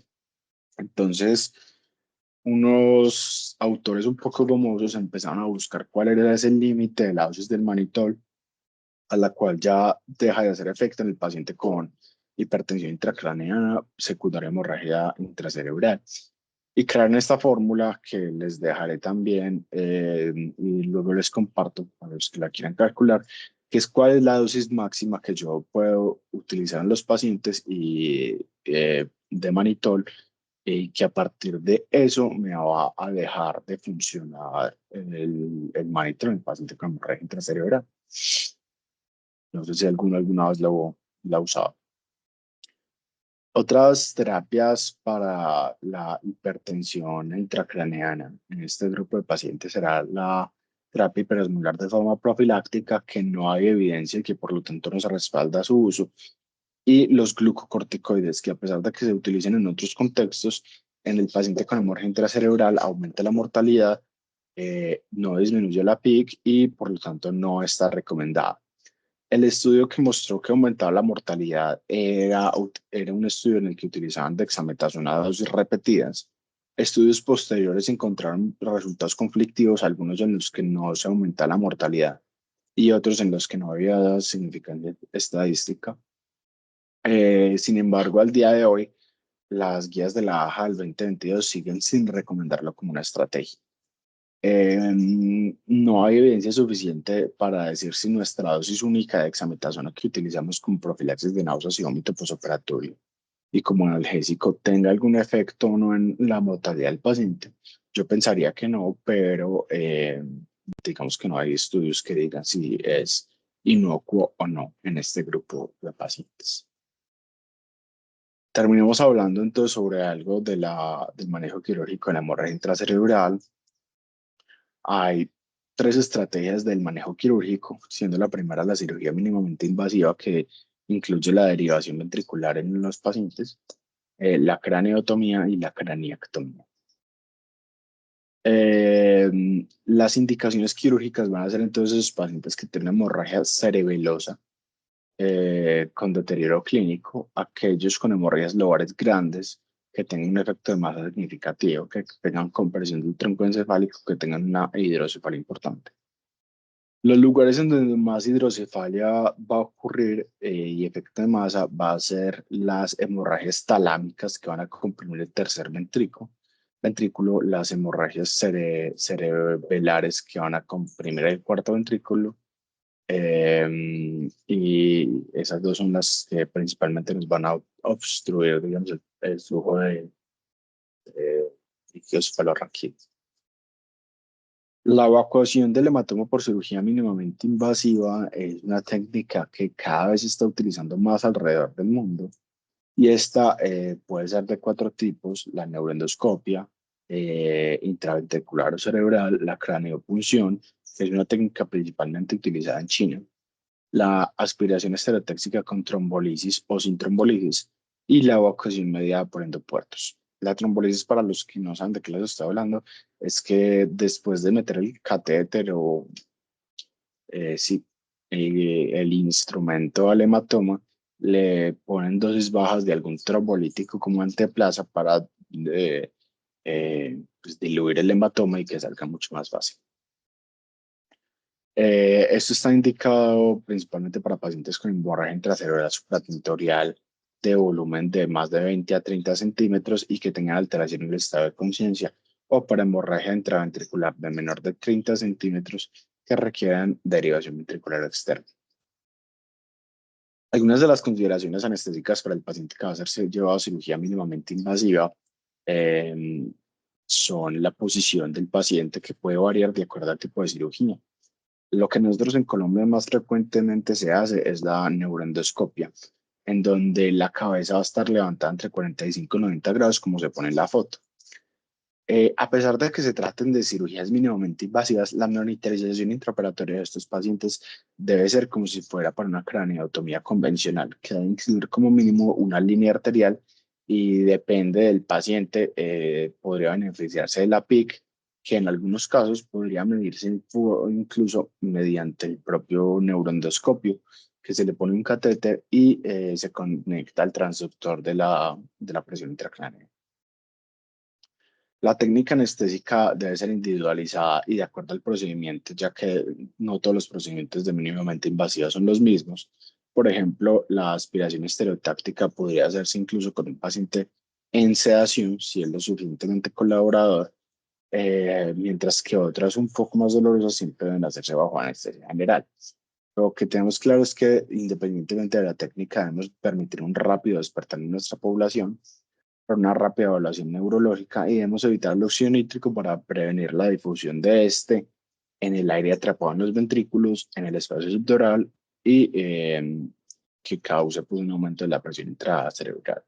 Entonces, unos autores un poco gomosos empezaron a buscar cuál era ese límite de la dosis del manitol a la cual ya deja de hacer efecto en el paciente con hipertensión intracraneana secundaria a hemorragia intracerebral. Y crearon esta fórmula que les dejaré también y luego les comparto a los que la quieran calcular, que es cuál es la dosis máxima que yo puedo utilizar en los pacientes de manitol, y que a partir de eso me va a dejar de funcionar el manitol en el paciente con hemorragia intracerebral. No sé si alguna vez la ha usado. Otras terapias para la hipertensión intracraneana en este grupo de pacientes será la terapia hiperosmolar de forma profiláctica, que no hay evidencia y que por lo tanto no se respalda su uso, y los glucocorticoides, que a pesar de que se utilicen en otros contextos, en el paciente con hemorragia intracerebral aumenta la mortalidad, no disminuye la PIC y por lo tanto no está recomendada. El estudio que mostró que aumentaba la mortalidad era un estudio en el que utilizaban dexametasona a dosis repetidas. Estudios posteriores encontraron resultados conflictivos, algunos en los que no se aumenta la mortalidad y otros en los que no había significante estadística. Sin embargo, al día de hoy, las guías de la AJA del 2022 siguen sin recomendarlo como una estrategia. No hay evidencia suficiente para decir si nuestra dosis única de dexametasona que utilizamos como profilaxis de náuseas y vómito posoperatorio y como analgésico tenga algún efecto o no en la mortalidad del paciente. Yo pensaría que no, pero digamos que no hay estudios que digan si es inocuo o no en este grupo de pacientes. Terminemos hablando entonces sobre algo del manejo quirúrgico de la hemorragia intracerebral. Hay tres estrategias del manejo quirúrgico, siendo la primera la cirugía mínimamente invasiva, que incluye la derivación ventricular en los pacientes, la craneotomía y la craniectomía. Las indicaciones quirúrgicas van a ser entonces esos pacientes que tienen hemorragia cerebelosa con deterioro clínico, aquellos con hemorragias lobares grandes que tengan un efecto de masa significativo, que tengan compresión del tronco encefálico, que tengan una hidrocefalia importante. Los lugares en donde más hidrocefalia va a ocurrir y efecto de masa va a ser las hemorragias talámicas que van a comprimir el tercer ventrículo, las hemorragias cerebelares que van a comprimir el cuarto ventrículo, y esas dos son las que principalmente nos van a obstruir, digamos, el flujo líquidos falorraquídeos. La evacuación del hematoma por cirugía mínimamente invasiva es una técnica que cada vez se está utilizando más alrededor del mundo y esta puede ser de 4 tipos: la neuroendoscopia, intraventricular o cerebral, la craneopunción, que es una técnica principalmente utilizada en China, la aspiración estereotáxica con trombolisis o sin trombolisis y la evacuación mediada por endopuertos. La trombolisis, para los que no saben de qué les estoy hablando, es que después de meter el catéter o sí, el instrumento al hematoma, le ponen dosis bajas de algún trombolítico como anteplaza para pues, diluir el hematoma y que salga mucho más fácil. Esto está indicado principalmente para pacientes con hemorragia intracerebral supratentorial de volumen de más de 20 a 30 centímetros y que tengan alteración en el estado de conciencia, o para hemorragia intraventricular de menor de 30 centímetros que requieran derivación ventricular externa. Algunas de las consideraciones anestésicas para el paciente que va a ser llevado a cirugía mínimamente invasiva son la posición del paciente, que puede variar de acuerdo al tipo de cirugía. Lo que nosotros en Colombia más frecuentemente se hace es la neuroendoscopia, en donde la cabeza va a estar levantada entre 45 y 90 grados, como se pone en la foto. A pesar de que se traten de cirugías mínimamente invasivas, la monitorización intraoperatoria de estos pacientes debe ser como si fuera para una craneotomía convencional, que debe incluir como mínimo una línea arterial y depende del paciente, podría beneficiarse de la PIC, que en algunos casos podría medirse incluso mediante el propio neuroendoscopio, que se le pone un catéter y se conecta al transductor de la presión intracránea. La técnica anestésica debe ser individualizada y de acuerdo al procedimiento, ya que no todos los procedimientos de mínimamente invasiva son los mismos. Por ejemplo, la aspiración estereotáctica podría hacerse incluso con un paciente en sedación, si es lo suficientemente colaborador, mientras que otras un poco más dolorosas siempre deben hacerse bajo anestesia general. Lo que tenemos claro es que, independientemente de la técnica, debemos permitir un rápido despertar en nuestra población para una rápida evaluación neurológica y debemos evitar el óxido nítrico para prevenir la difusión de este en el aire atrapado en los ventrículos, en el espacio subdural y que cause pues, un aumento de la presión intracerebral.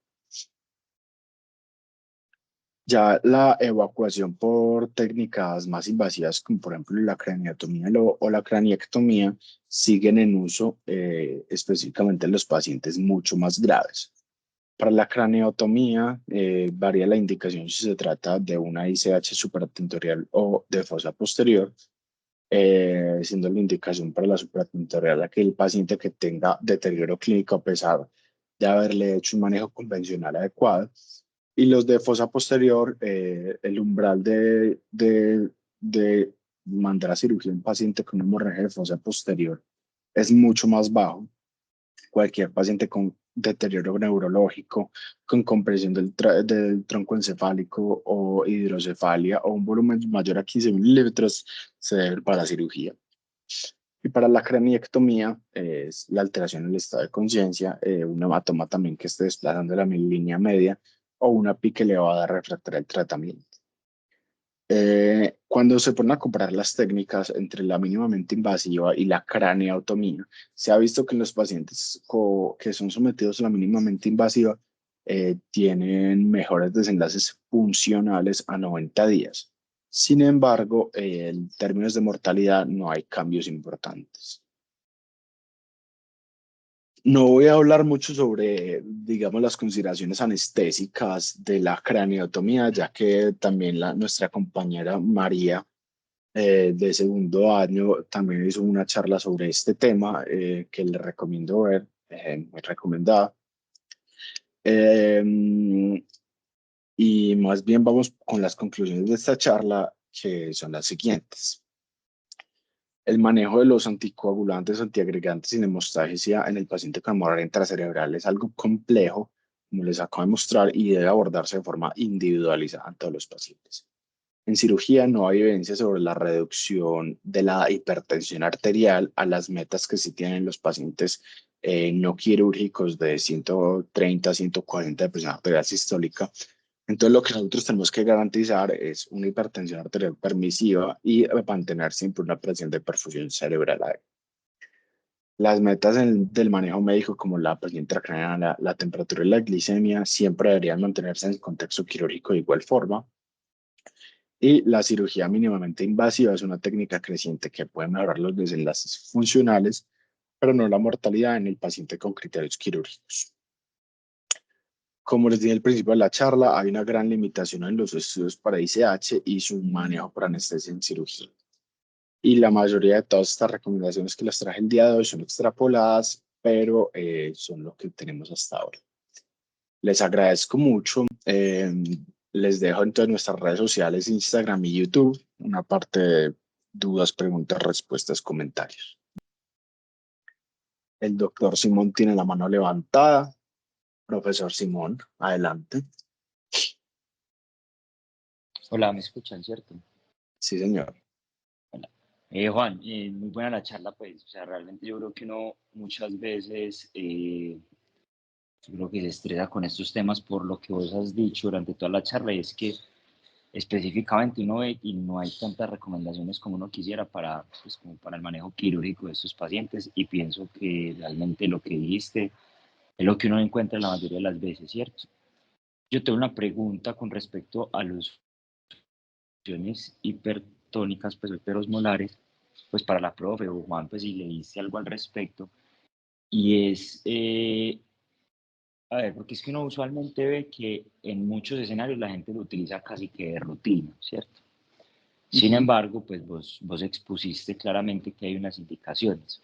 Ya la evacuación por técnicas más invasivas, como por ejemplo la craneotomía o la craniectomía, siguen en uso específicamente en los pacientes mucho más graves. Para la craneotomía, varía la indicación si se trata de una ICH supratentorial o de fosa posterior, siendo la indicación para la supratentorial aquel paciente que tenga deterioro clínico a pesar de haberle hecho un manejo convencional adecuado. Y los de fosa posterior, el umbral de mandar a cirugía a un paciente con una hemorragia de fosa posterior es mucho más bajo. Cualquier paciente con deterioro neurológico, con compresión del tronco encefálico o hidrocefalia o un volumen mayor a 15 milímetros se debe ir para la cirugía. Y para la craniectomía es la alteración en el estado de conciencia, un hematoma también que esté desplazando la línea media o una pique elevada refractaria al tratamiento. Cuando se ponen a comparar las técnicas entre la mínimamente invasiva y la craneotomía, se ha visto que los pacientes que son sometidos a la mínimamente invasiva tienen mejores desenlaces funcionales a 90 días. Sin embargo, en términos de mortalidad no hay cambios importantes. No voy a hablar mucho sobre, digamos, las consideraciones anestésicas de la craneotomía, ya que también nuestra compañera María de segundo año también hizo una charla sobre este tema que le recomiendo ver, muy recomendada. Y más bien vamos con las conclusiones de esta charla, que son las siguientes. El manejo de los anticoagulantes, antiagregantes sin hemostasia en el paciente con hemorragia intracerebral es algo complejo, como les acabo de mostrar, y debe abordarse de forma individualizada en todos los pacientes. En cirugía no hay evidencia sobre la reducción de la hipertensión arterial a las metas que sí tienen los pacientes no quirúrgicos de 130 a 140 de presión arterial sistólica, Entonces, lo que nosotros tenemos que garantizar es una hipertensión arterial permisiva y mantener siempre una presión de perfusión cerebral adecuada. Las metas del manejo médico, como la presión intracraneana, la temperatura y la glicemia, siempre deberían mantenerse en el contexto quirúrgico de igual forma. Y la cirugía mínimamente invasiva es una técnica creciente que puede mejorar los desenlaces funcionales, pero no la mortalidad en el paciente con criterios quirúrgicos. Como les dije al principio de la charla, hay una gran limitación en los estudios para ICH y su manejo por anestesia en cirugía. Y la mayoría de todas estas recomendaciones que les traje el día de hoy son extrapoladas, pero son lo que tenemos hasta ahora. Les agradezco mucho. Les dejo entonces nuestras redes sociales, Instagram y YouTube, una parte de dudas, preguntas, respuestas, comentarios. El doctor Simón tiene la mano levantada. Profesor Simón, adelante. Hola, ¿me escuchan, cierto? Sí, señor. Hola. Juan, muy buena la charla, pues, o sea, realmente yo creo que uno muchas veces, yo creo que se estresa con estos temas por lo que vos has dicho durante toda la charla, y es que específicamente uno ve y no hay tantas recomendaciones como uno quisiera para, pues, como para el manejo quirúrgico de estos pacientes, y pienso que realmente lo que dijiste es lo que uno encuentra la mayoría de las veces, ¿cierto? Yo tengo una pregunta con respecto a los funciones hipertónicas, pues hiperosmolares, pues para la profe o Juan, pues si le dice algo al respecto, y es, a ver, porque es que uno usualmente ve que en muchos escenarios la gente lo utiliza casi que de rutina, ¿cierto? Sin embargo, pues vos expusiste claramente que hay unas indicaciones.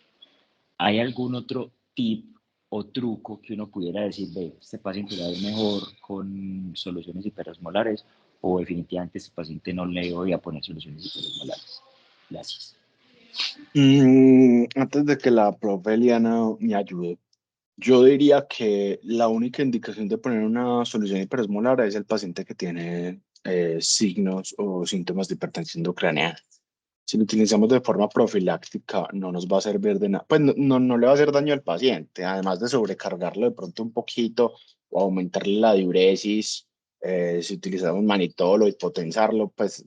¿Hay algún otro tip o truco que uno pudiera decir, ve, este paciente va a ir mejor con soluciones hiperosmolares o definitivamente este paciente no le voy a poner soluciones hiperosmolares? Gracias. Antes de que la profe Eliana me ayude, yo diría que la única indicación de poner una solución hiperosmolar es el paciente que tiene signos o síntomas de hipertensión intracraneana. Si lo utilizamos de forma profiláctica, no nos va a servir de nada. Pues no le va a hacer daño al paciente, además de sobrecargarlo de pronto un poquito o aumentarle la diuresis. Si utilizamos manitol o hipotensarlo, pues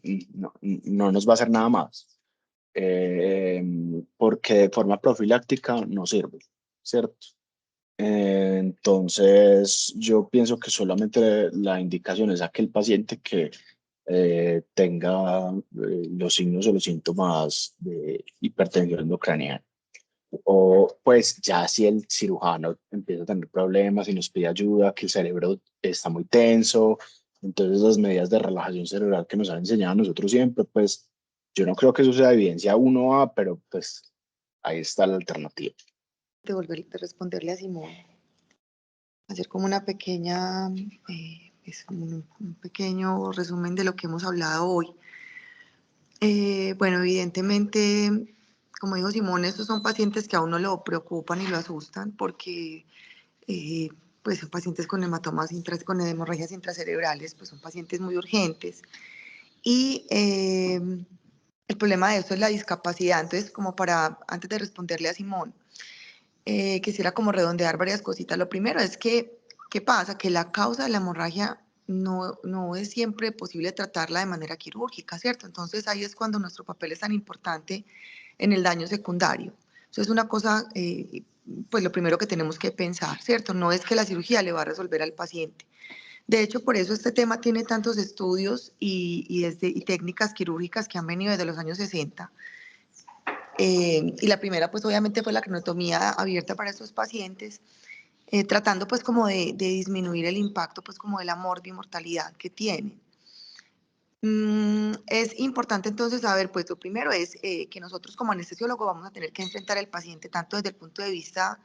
no nos va a hacer nada más. Porque de forma profiláctica no sirve, ¿cierto? Entonces, yo pienso que solamente la indicación es a aquel paciente que tenga los signos o los síntomas de hipertensión endocraniana. O pues ya si el cirujano empieza a tener problemas y nos pide ayuda, que el cerebro está muy tenso, entonces las medidas de relajación cerebral que nos han enseñado a nosotros siempre, pues yo no creo que eso sea evidencia 1A, pero pues ahí está la alternativa. De responderle a Simón, hacer como una pequeña, un pequeño resumen de lo que hemos hablado hoy. Bueno, evidentemente, como dijo Simón, estos son pacientes que a uno lo preocupan y lo asustan porque eh, pues son pacientes con hematomas, con hemorragias intracerebrales, pues son pacientes muy urgentes. Y el problema de esto es la discapacidad. Entonces, como para, antes de responderle a Simón, quisiera como redondear varias cositas. Lo primero es que, ¿qué pasa? Que la causa de la hemorragia no es siempre posible tratarla de manera quirúrgica, ¿cierto? Entonces ahí es cuando nuestro papel es tan importante en el daño secundario. Eso es una cosa, pues lo primero que tenemos que pensar, ¿cierto? No es que la cirugía le va a resolver al paciente. De hecho, por eso este tema tiene tantos estudios y técnicas quirúrgicas que han venido desde los años 60. Y la primera, pues obviamente fue la crenotomía abierta para estos pacientes, tratando pues como de disminuir el impacto pues como de la mortalidad que tienen. Es importante entonces saber, pues lo primero es que nosotros como anestesiólogos vamos a tener que enfrentar al paciente tanto desde el punto de vista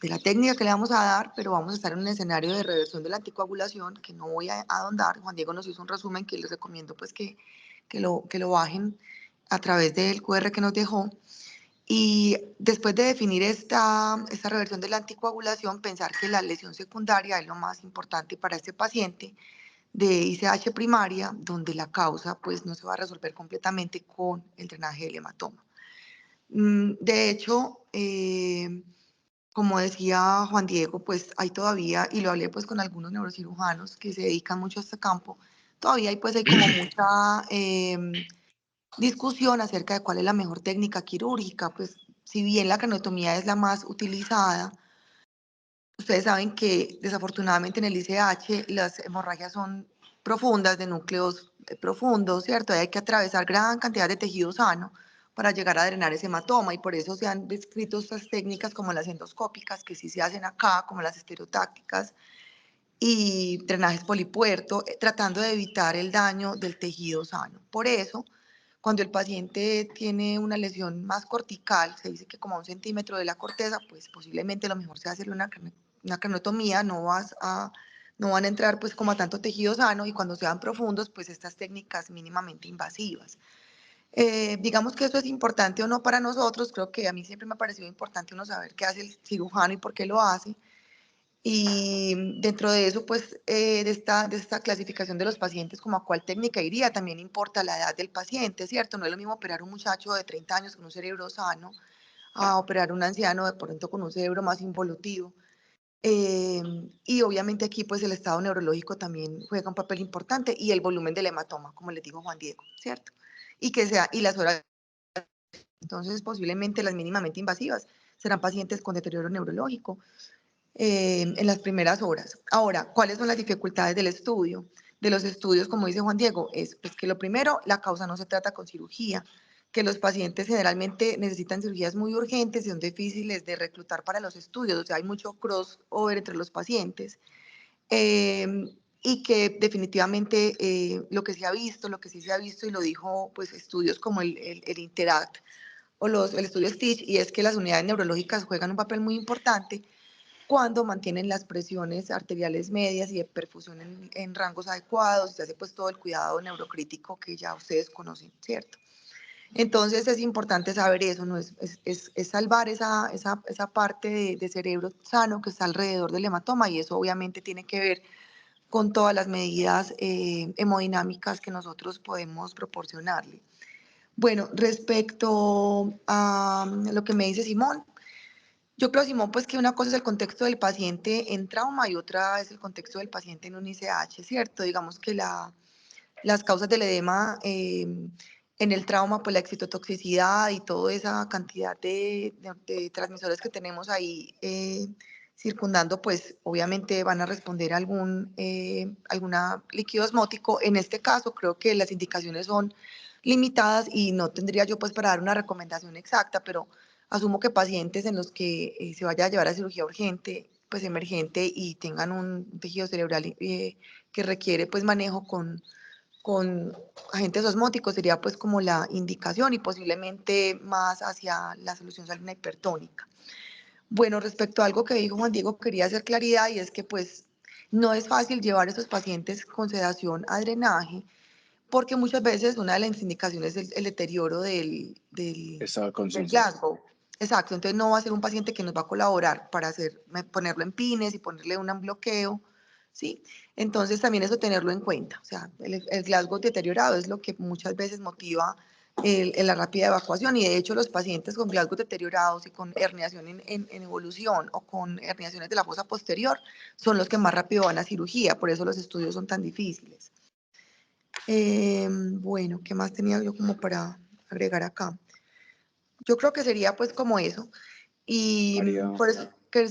de la técnica que le vamos a dar, pero vamos a estar en un escenario de reversión de la anticoagulación que no voy a ahondar. Juan Diego nos hizo un resumen que les recomiendo pues que lo bajen a través del QR que nos dejó. Y después de definir esta reversión de la anticoagulación, pensar que la lesión secundaria es lo más importante para este paciente de ICH primaria, donde la causa pues no se va a resolver completamente con el drenaje del hematoma. De hecho, como decía Juan Diego, pues hay todavía, y lo hablé pues con algunos neurocirujanos que se dedican mucho a este campo, todavía hay como mucha discusión acerca de cuál es la mejor técnica quirúrgica. Pues si bien la craniostomía es la más utilizada, ustedes saben que desafortunadamente en el ICH las hemorragias son profundas, de núcleos profundos, ¿cierto? Hay que atravesar gran cantidad de tejido sano para llegar a drenar ese hematoma, y por eso se han descrito estas técnicas como las endoscópicas, que sí se hacen acá, como las estereotácticas, y drenajes polipuerto, tratando de evitar el daño del tejido sano. Por eso, cuando el paciente tiene una lesión más cortical, se dice que como a 1 centímetro de la corteza, pues posiblemente lo mejor sea hacerle una craniostomía, no van a entrar pues como a tanto tejido sano, y cuando sean profundos, pues estas técnicas mínimamente invasivas. Digamos que eso es importante o no para nosotros. Creo que a mí siempre me ha parecido importante uno saber qué hace el cirujano y por qué lo hace. Y dentro de eso, pues, de esta clasificación de los pacientes, como a cuál técnica iría, también importa la edad del paciente, ¿cierto? No es lo mismo operar un muchacho de 30 años con un cerebro sano a operar un anciano de pronto con un cerebro más involutivo. Y obviamente aquí, pues, el estado neurológico también juega un papel importante, y el volumen del hematoma, como les digo Juan Diego, ¿cierto? Y las horas. Entonces, posiblemente las mínimamente invasivas serán pacientes con deterioro neurológico en las primeras horas. Ahora, ¿cuáles son las dificultades del estudio? De los estudios, como dice Juan Diego, es pues, que lo primero, la causa no se trata con cirugía, que los pacientes generalmente necesitan cirugías muy urgentes y son difíciles de reclutar para los estudios, o sea, hay mucho crossover entre los pacientes, y que definitivamente lo que sí se ha visto, y lo dijo pues estudios como el INTERACT o el estudio STITCH, y es que las unidades neurológicas juegan un papel muy importante cuando mantienen las presiones arteriales medias y de perfusión en rangos adecuados, y se hace pues todo el cuidado neurocrítico que ya ustedes conocen, ¿cierto? Entonces es importante saber eso, ¿no? Es salvar esa parte de cerebro sano que está alrededor del hematoma, y eso obviamente tiene que ver con todas las medidas hemodinámicas que nosotros podemos proporcionarle. Bueno, respecto a lo que me dice Simón, yo creo, Simón, pues que una cosa es el contexto del paciente en trauma y otra es el contexto del paciente en un ICH, ¿cierto? Digamos que las causas del edema en el trauma, pues la excitotoxicidad y toda esa cantidad de transmisores que tenemos ahí circundando, pues obviamente van a responder a alguna líquido osmótico. En este caso, creo que las indicaciones son limitadas y no tendría yo pues para dar una recomendación exacta, pero asumo que pacientes en los que se vaya a llevar a cirugía urgente, pues emergente, y tengan un tejido cerebral que requiere pues manejo con agentes osmóticos, sería pues como la indicación, y posiblemente más hacia la solución salina hipertónica. Bueno, respecto a algo que dijo Juan Diego, quería hacer claridad, y es que pues no es fácil llevar a esos pacientes con sedación a drenaje, porque muchas veces una de las indicaciones es el deterioro Estado de del conciencia. Glasgow. Exacto, entonces no va a ser un paciente que nos va a colaborar para ponerlo en pines y ponerle un bloqueo, ¿sí? Entonces también eso tenerlo en cuenta, o sea, el Glasgow deteriorado es lo que muchas veces motiva la rápida evacuación, y de hecho los pacientes con Glasgow deteriorados y con herniación en evolución o con herniaciones de la fosa posterior son los que más rápido van a cirugía, por eso los estudios son tan difíciles. Bueno, ¿qué más tenía yo como para agregar acá? Yo creo que sería pues como eso, y María,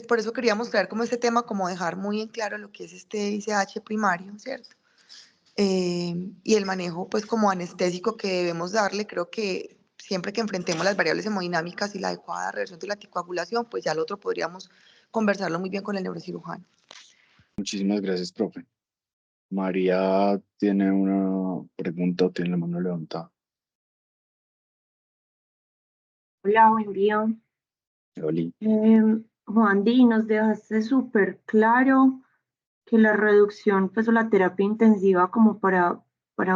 por eso quería mostrar como este tema, como dejar muy en claro lo que es este ICH primario, ¿cierto? Y el manejo pues como anestésico que debemos darle. Creo que siempre que enfrentemos las variables hemodinámicas y la adecuada reversión de la anticoagulación, pues ya lo otro podríamos conversarlo muy bien con el neurocirujano. muchísimas gracias, profe. María tiene una pregunta o tiene la mano levantada. Hola, buen día. Oli. Juan Di, nos dejaste súper claro que la reducción, pues, o la terapia intensiva como para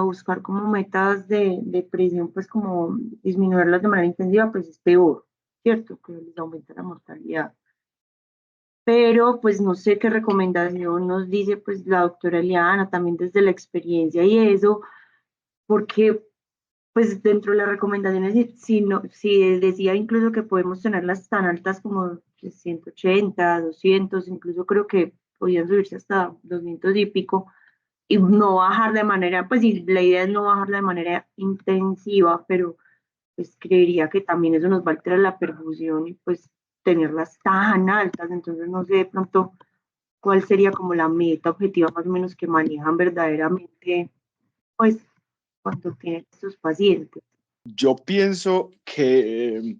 buscar como metas de presión, pues como disminuirlas de manera intensiva, pues es peor, ¿cierto? Que les aumenta la mortalidad. Pero pues no sé qué recomendación nos dice pues la doctora Eliana, también desde la experiencia y eso, porque pues dentro de las recomendaciones, si decía incluso que podemos tenerlas tan altas como 180, 200, incluso creo que podían subirse hasta 200 y pico, y no bajar de manera, pues sí, la idea es no bajar de manera intensiva, pero pues creería que también eso nos va a alterar la perfusión y pues tenerlas tan altas, entonces no sé de pronto cuál sería como la meta objetiva más o menos que manejan verdaderamente, pues cuando tienen estos pacientes. Yo pienso que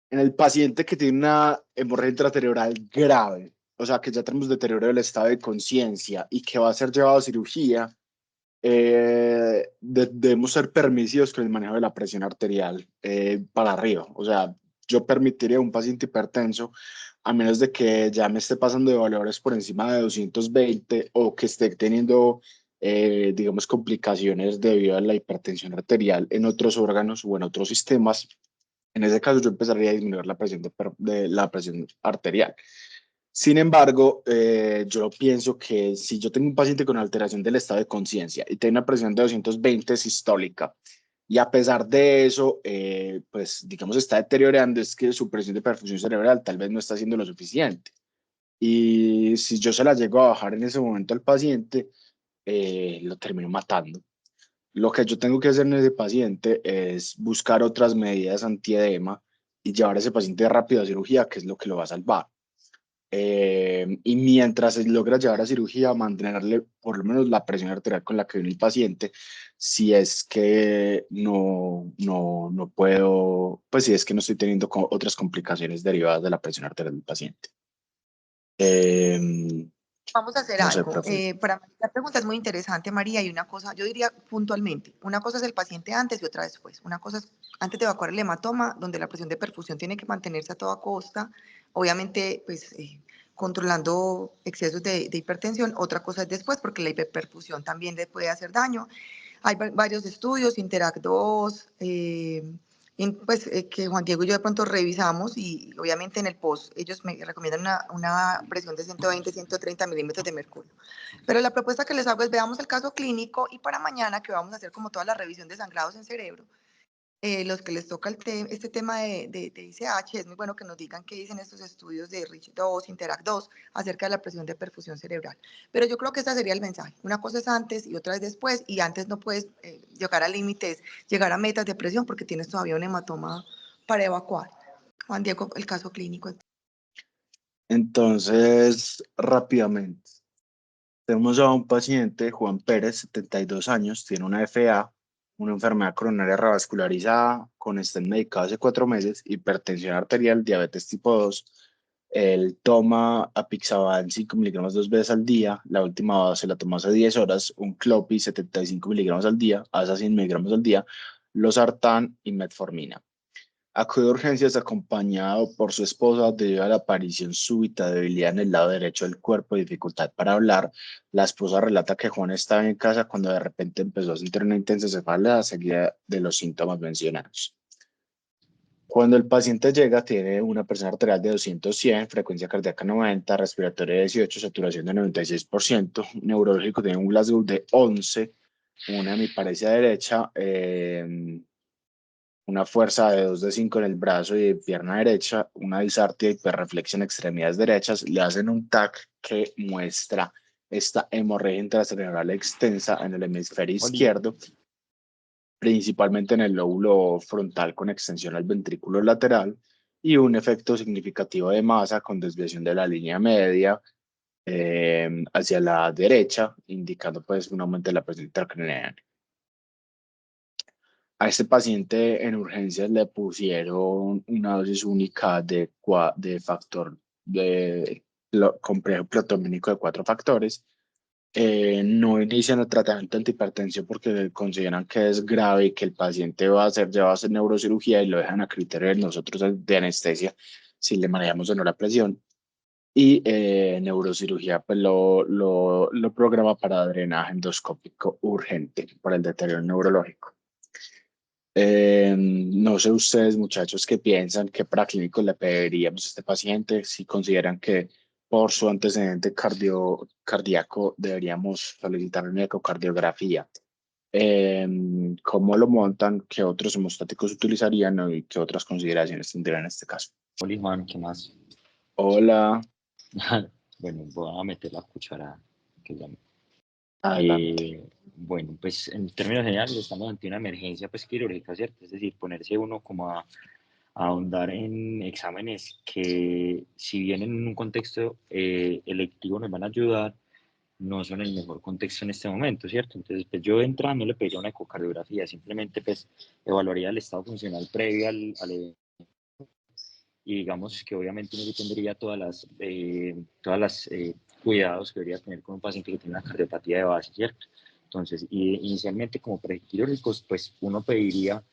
en el paciente que tiene una hemorragia intracerebral grave, o sea, que ya tenemos deterioro del estado de conciencia y que va a ser llevado a cirugía, debemos ser permisivos con el manejo de la presión arterial para arriba. O sea, yo permitiría a un paciente hipertenso, a menos de que ya me esté pasando de valores por encima de 220 o que esté teniendo, digamos, complicaciones debido a la hipertensión arterial en otros órganos o en otros sistemas. En ese caso, yo empezaría a disminuir la presión, de la presión arterial. Sin embargo, yo pienso que si yo tengo un paciente con alteración del estado de conciencia y tiene una presión de 220 sistólica, y a pesar de eso, pues digamos está deteriorando, es que su presión de perfusión cerebral tal vez no está haciendo lo suficiente. Y si yo se la llego a bajar en ese momento al paciente, lo termino matando. Lo que yo tengo que hacer en ese paciente es buscar otras medidas antiedema y llevar a ese paciente rápido a cirugía, que es lo que lo va a salvar. Y mientras se logra llevar a cirugía, mantenerle por lo menos la presión arterial con la que viene el paciente, si es que no puedo, pues si es que no estoy teniendo otras complicaciones derivadas de la presión arterial del paciente. Vamos a hacer No sé, algo. profe. Para mí la pregunta es muy interesante, María, y una cosa, yo diría puntualmente, una cosa es el paciente antes y otra después. Una cosa es antes de evacuar el hematoma, donde la presión de perfusión tiene que mantenerse a toda costa, obviamente, pues controlando excesos de hipertensión. Otra cosa es después, porque la hiperperfusión también le puede hacer daño. Hay varios estudios, Interact 2, pues, que Juan Diego y yo de pronto revisamos y obviamente en el post ellos me recomiendan una presión de 120, 130 milímetros de mercurio. Pero la propuesta que les hago es veamos el caso clínico y para mañana que vamos a hacer como toda la revisión de sangrados en cerebro, los que les toca este tema de ICH, es muy bueno que nos digan qué dicen estos estudios de Rich 2, Interact 2, acerca de la presión de perfusión cerebral. Pero yo creo que ese sería el mensaje. Una cosa es antes y otra es después, y antes no puedes llegar a límites, llegar a metas de presión porque tienes todavía un hematoma para evacuar. Juan Diego, el caso clínico. Entonces, rápidamente, tenemos a un paciente, Juan Pérez, 72 años, tiene una FA, una enfermedad coronaria revascularizada, con stent medicado hace 4 meses, hipertensión arterial, diabetes tipo 2. Él toma apixaban 5 miligramos 2 veces al día, la última se la tomó hace 10 horas, un Clopi 75 miligramos al día, Asa 100 miligramos al día, losartán y metformina. Acude a urgencias acompañado por su esposa debido a la aparición súbita de debilidad en el lado derecho del cuerpo y dificultad para hablar. La esposa relata que Juan estaba en casa cuando de repente empezó a sentir una intensa cefalea seguida de los síntomas mencionados. Cuando el paciente llega, tiene una presión arterial de 200/100, frecuencia cardíaca 90, respiratoria 18, saturación de 96%, neurológico tiene un Glasgow de 11, una hemiparesia derecha, una fuerza de 2 de 5 en el brazo y de pierna derecha, una disartria y hiperreflexia en extremidades derechas, le hacen un TAC que muestra esta hemorragia intracerebral extensa en el hemisferio izquierdo, principalmente en el lóbulo frontal con extensión al ventrículo lateral y un efecto significativo de masa con desviación de la línea media hacia la derecha, indicando pues un aumento de la presión intracraneal. A este paciente en urgencias le pusieron una dosis única de factor de complejo proteomínico de 4 factores. No inician el tratamiento antihipertensivo porque consideran que es grave y que el paciente va a ser llevado a hacer neurocirugía y lo dejan a criterio de nosotros de anestesia si le manejamos o no la presión. Y neurocirugía pues lo programa para drenaje endoscópico urgente por el deterioro neurológico. No sé ustedes, muchachos, qué piensan, qué paraclínicos le pediríamos a este paciente, si consideran que por su antecedente cardíaco deberíamos solicitar una ecocardiografía. ¿Cómo lo montan? ¿Qué otros hemostáticos utilizarían y qué otras consideraciones tendrían en este caso? Oli, Juan, ¿qué más? Hola, Bueno, voy a meter la cuchara que llame. adelante. Bueno, pues en términos generales estamos ante una emergencia pues quirúrgica, ¿cierto? Es decir, ponerse uno como a ahondar en exámenes que si bien en un contexto electivo nos van a ayudar, no son el mejor contexto en este momento, ¿cierto? Entonces, pues yo entrando no le pediría una ecocardiografía, simplemente pues evaluaría el estado funcional previo al evento y digamos que obviamente uno sí tendría todas las cuidados que debería tener con un paciente que tiene una cardiopatía de base, ¿cierto? Entonces, inicialmente como prequirúrgicos, pues uno pediría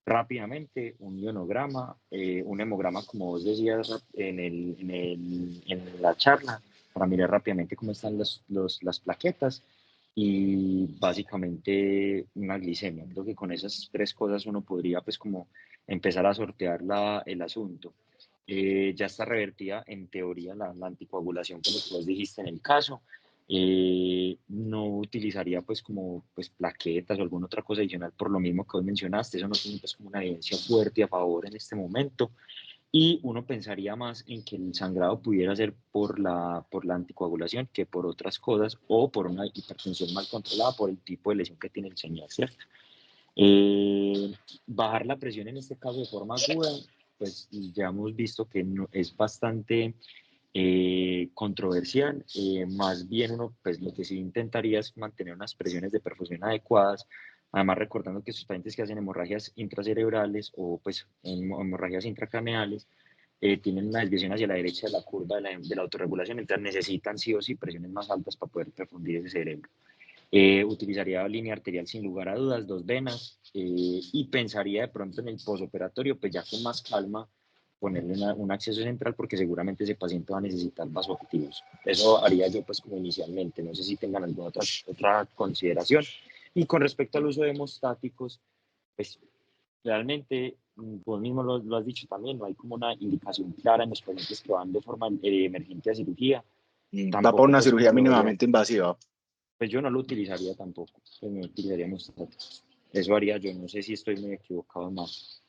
rápidamente un ionograma, un hemograma, como vos decías en la charla, para mirar rápidamente cómo están las plaquetas y básicamente una glicemia. Creo que con esas tres cosas uno podría pues como empezar a sortear el asunto. Ya está revertida en teoría la anticoagulación, como vos dijiste en el caso. No utilizaría pues como pues plaquetas o alguna otra cosa adicional por lo mismo que vos mencionaste, eso no tiene pues como una evidencia fuerte a favor en este momento y uno pensaría más en que el sangrado pudiera ser por la anticoagulación que por otras cosas o por una hipertensión mal controlada por el tipo de lesión que tiene el señor, ¿cierto? Eh, Bajar la presión en este caso de forma aguda, pues ya hemos visto que no, es bastante controversial. Más bien uno, pues lo que sí intentaría es mantener unas presiones de perfusión adecuadas. Además, recordando que estos pacientes que hacen hemorragias intracerebrales o pues hemorragias intracraneales tienen una desviación hacia la derecha de la curva de la autorregulación, entonces necesitan sí o sí presiones más altas para poder perfundir ese cerebro. Utilizaría línea arterial sin lugar a dudas, dos venas, y pensaría de pronto en el posoperatorio, pues ya con más calma, ponerle un acceso central porque seguramente ese paciente va a necesitar vasoactivos. Eso haría yo pues como inicialmente, no sé si tengan alguna otra consideración. Y con respecto al uso de hemostáticos, pues realmente, vos mismo lo has dicho también, no hay como una indicación clara en los pacientes que van de forma emergente a cirugía. Va para Tampoco una pues como cirugía lo vería, mínimamente invasiva. pues yo no lo utilizaría tampoco, pues no utilizaría hemostáticos. Eso haría yo, no sé si estoy muy equivocado más.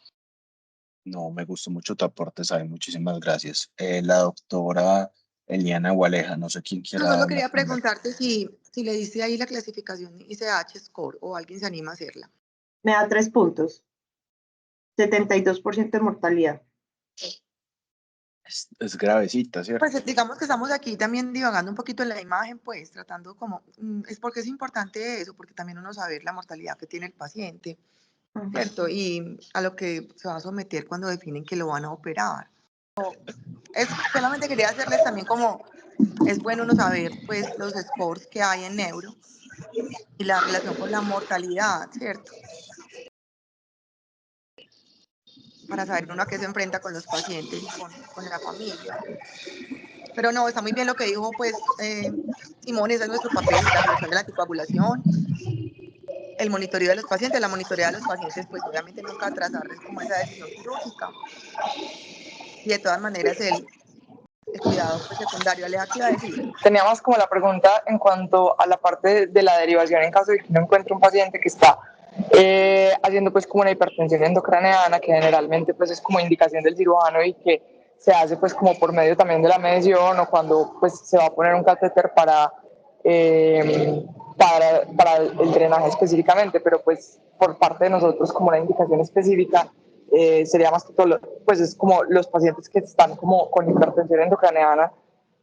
No, me gustó mucho tu aporte, Sai, muchísimas gracias. La doctora Eliana Gualeja, no sé quién No, quiera solo hablar quería primero. preguntarte si le diste ahí la clasificación ICH score o alguien se anima a hacerla. Me da 3 puntos, 72% de mortalidad. Es gravecita, Pues ¿cierto? digamos que estamos aquí también divagando un poquito en la imagen, pues tratando como, es porque es importante eso, porque también uno sabe la mortalidad que tiene el paciente, ¿cierto? Y a lo que se va a someter cuando definen que lo van a operar. Solamente quería hacerles también como, es bueno uno saber pues los scores que hay en neuro y la relación con la mortalidad, ¿cierto? Para saber uno a qué se enfrenta con los pacientes y con la familia. Pero no, está muy bien lo que dijo pues Simón, ese es nuestro papel, la reducción de la anticoagulación, el monitoreo de los pacientes, la monitorea de los pacientes, pues obviamente nunca atrasarles como esa decisión quirúrgica y de todas maneras el cuidado pues, secundario. Aleja, ¿qué iba a decir? Tenía más como la pregunta en cuanto a la parte de la derivación en caso de que uno encuentre un paciente que está haciendo pues como una hipertensión endocraneana, que generalmente pues es como indicación del cirujano y que se hace pues como por medio también de la medición o cuando pues se va a poner un catéter para el drenaje específicamente, pero pues por parte de nosotros como la indicación específica sería más que todo, pues es como los pacientes que están como con hipertensión endocraneana,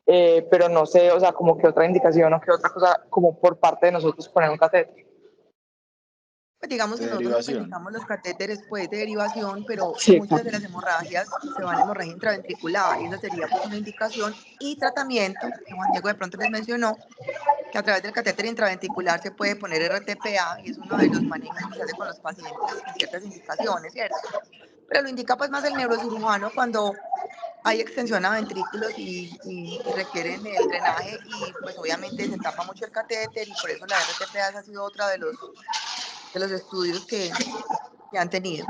pero no sé, o sea, como que otra indicación o que otra cosa como por parte de nosotros poner un catéter. Pues digamos De que nosotros nunca derivación. indicamos los catéteres pues, de derivación, pero Sí, muchas exacto. de las hemorragias se van a hemorragia intraventricular y esa sería pues una indicación y tratamiento, que Juan Diego de pronto les mencionó, que a través del catéter intraventricular se puede poner RTPA y es uno de los manejos que se hace con los pacientes en ciertas indicaciones, ¿cierto? Pero lo indica pues más el neurocirujano cuando hay extensión a ventrículos y requieren el drenaje y pues obviamente se tapa mucho el catéter y por eso la RTPA ha sido otra de los estudios que han tenido.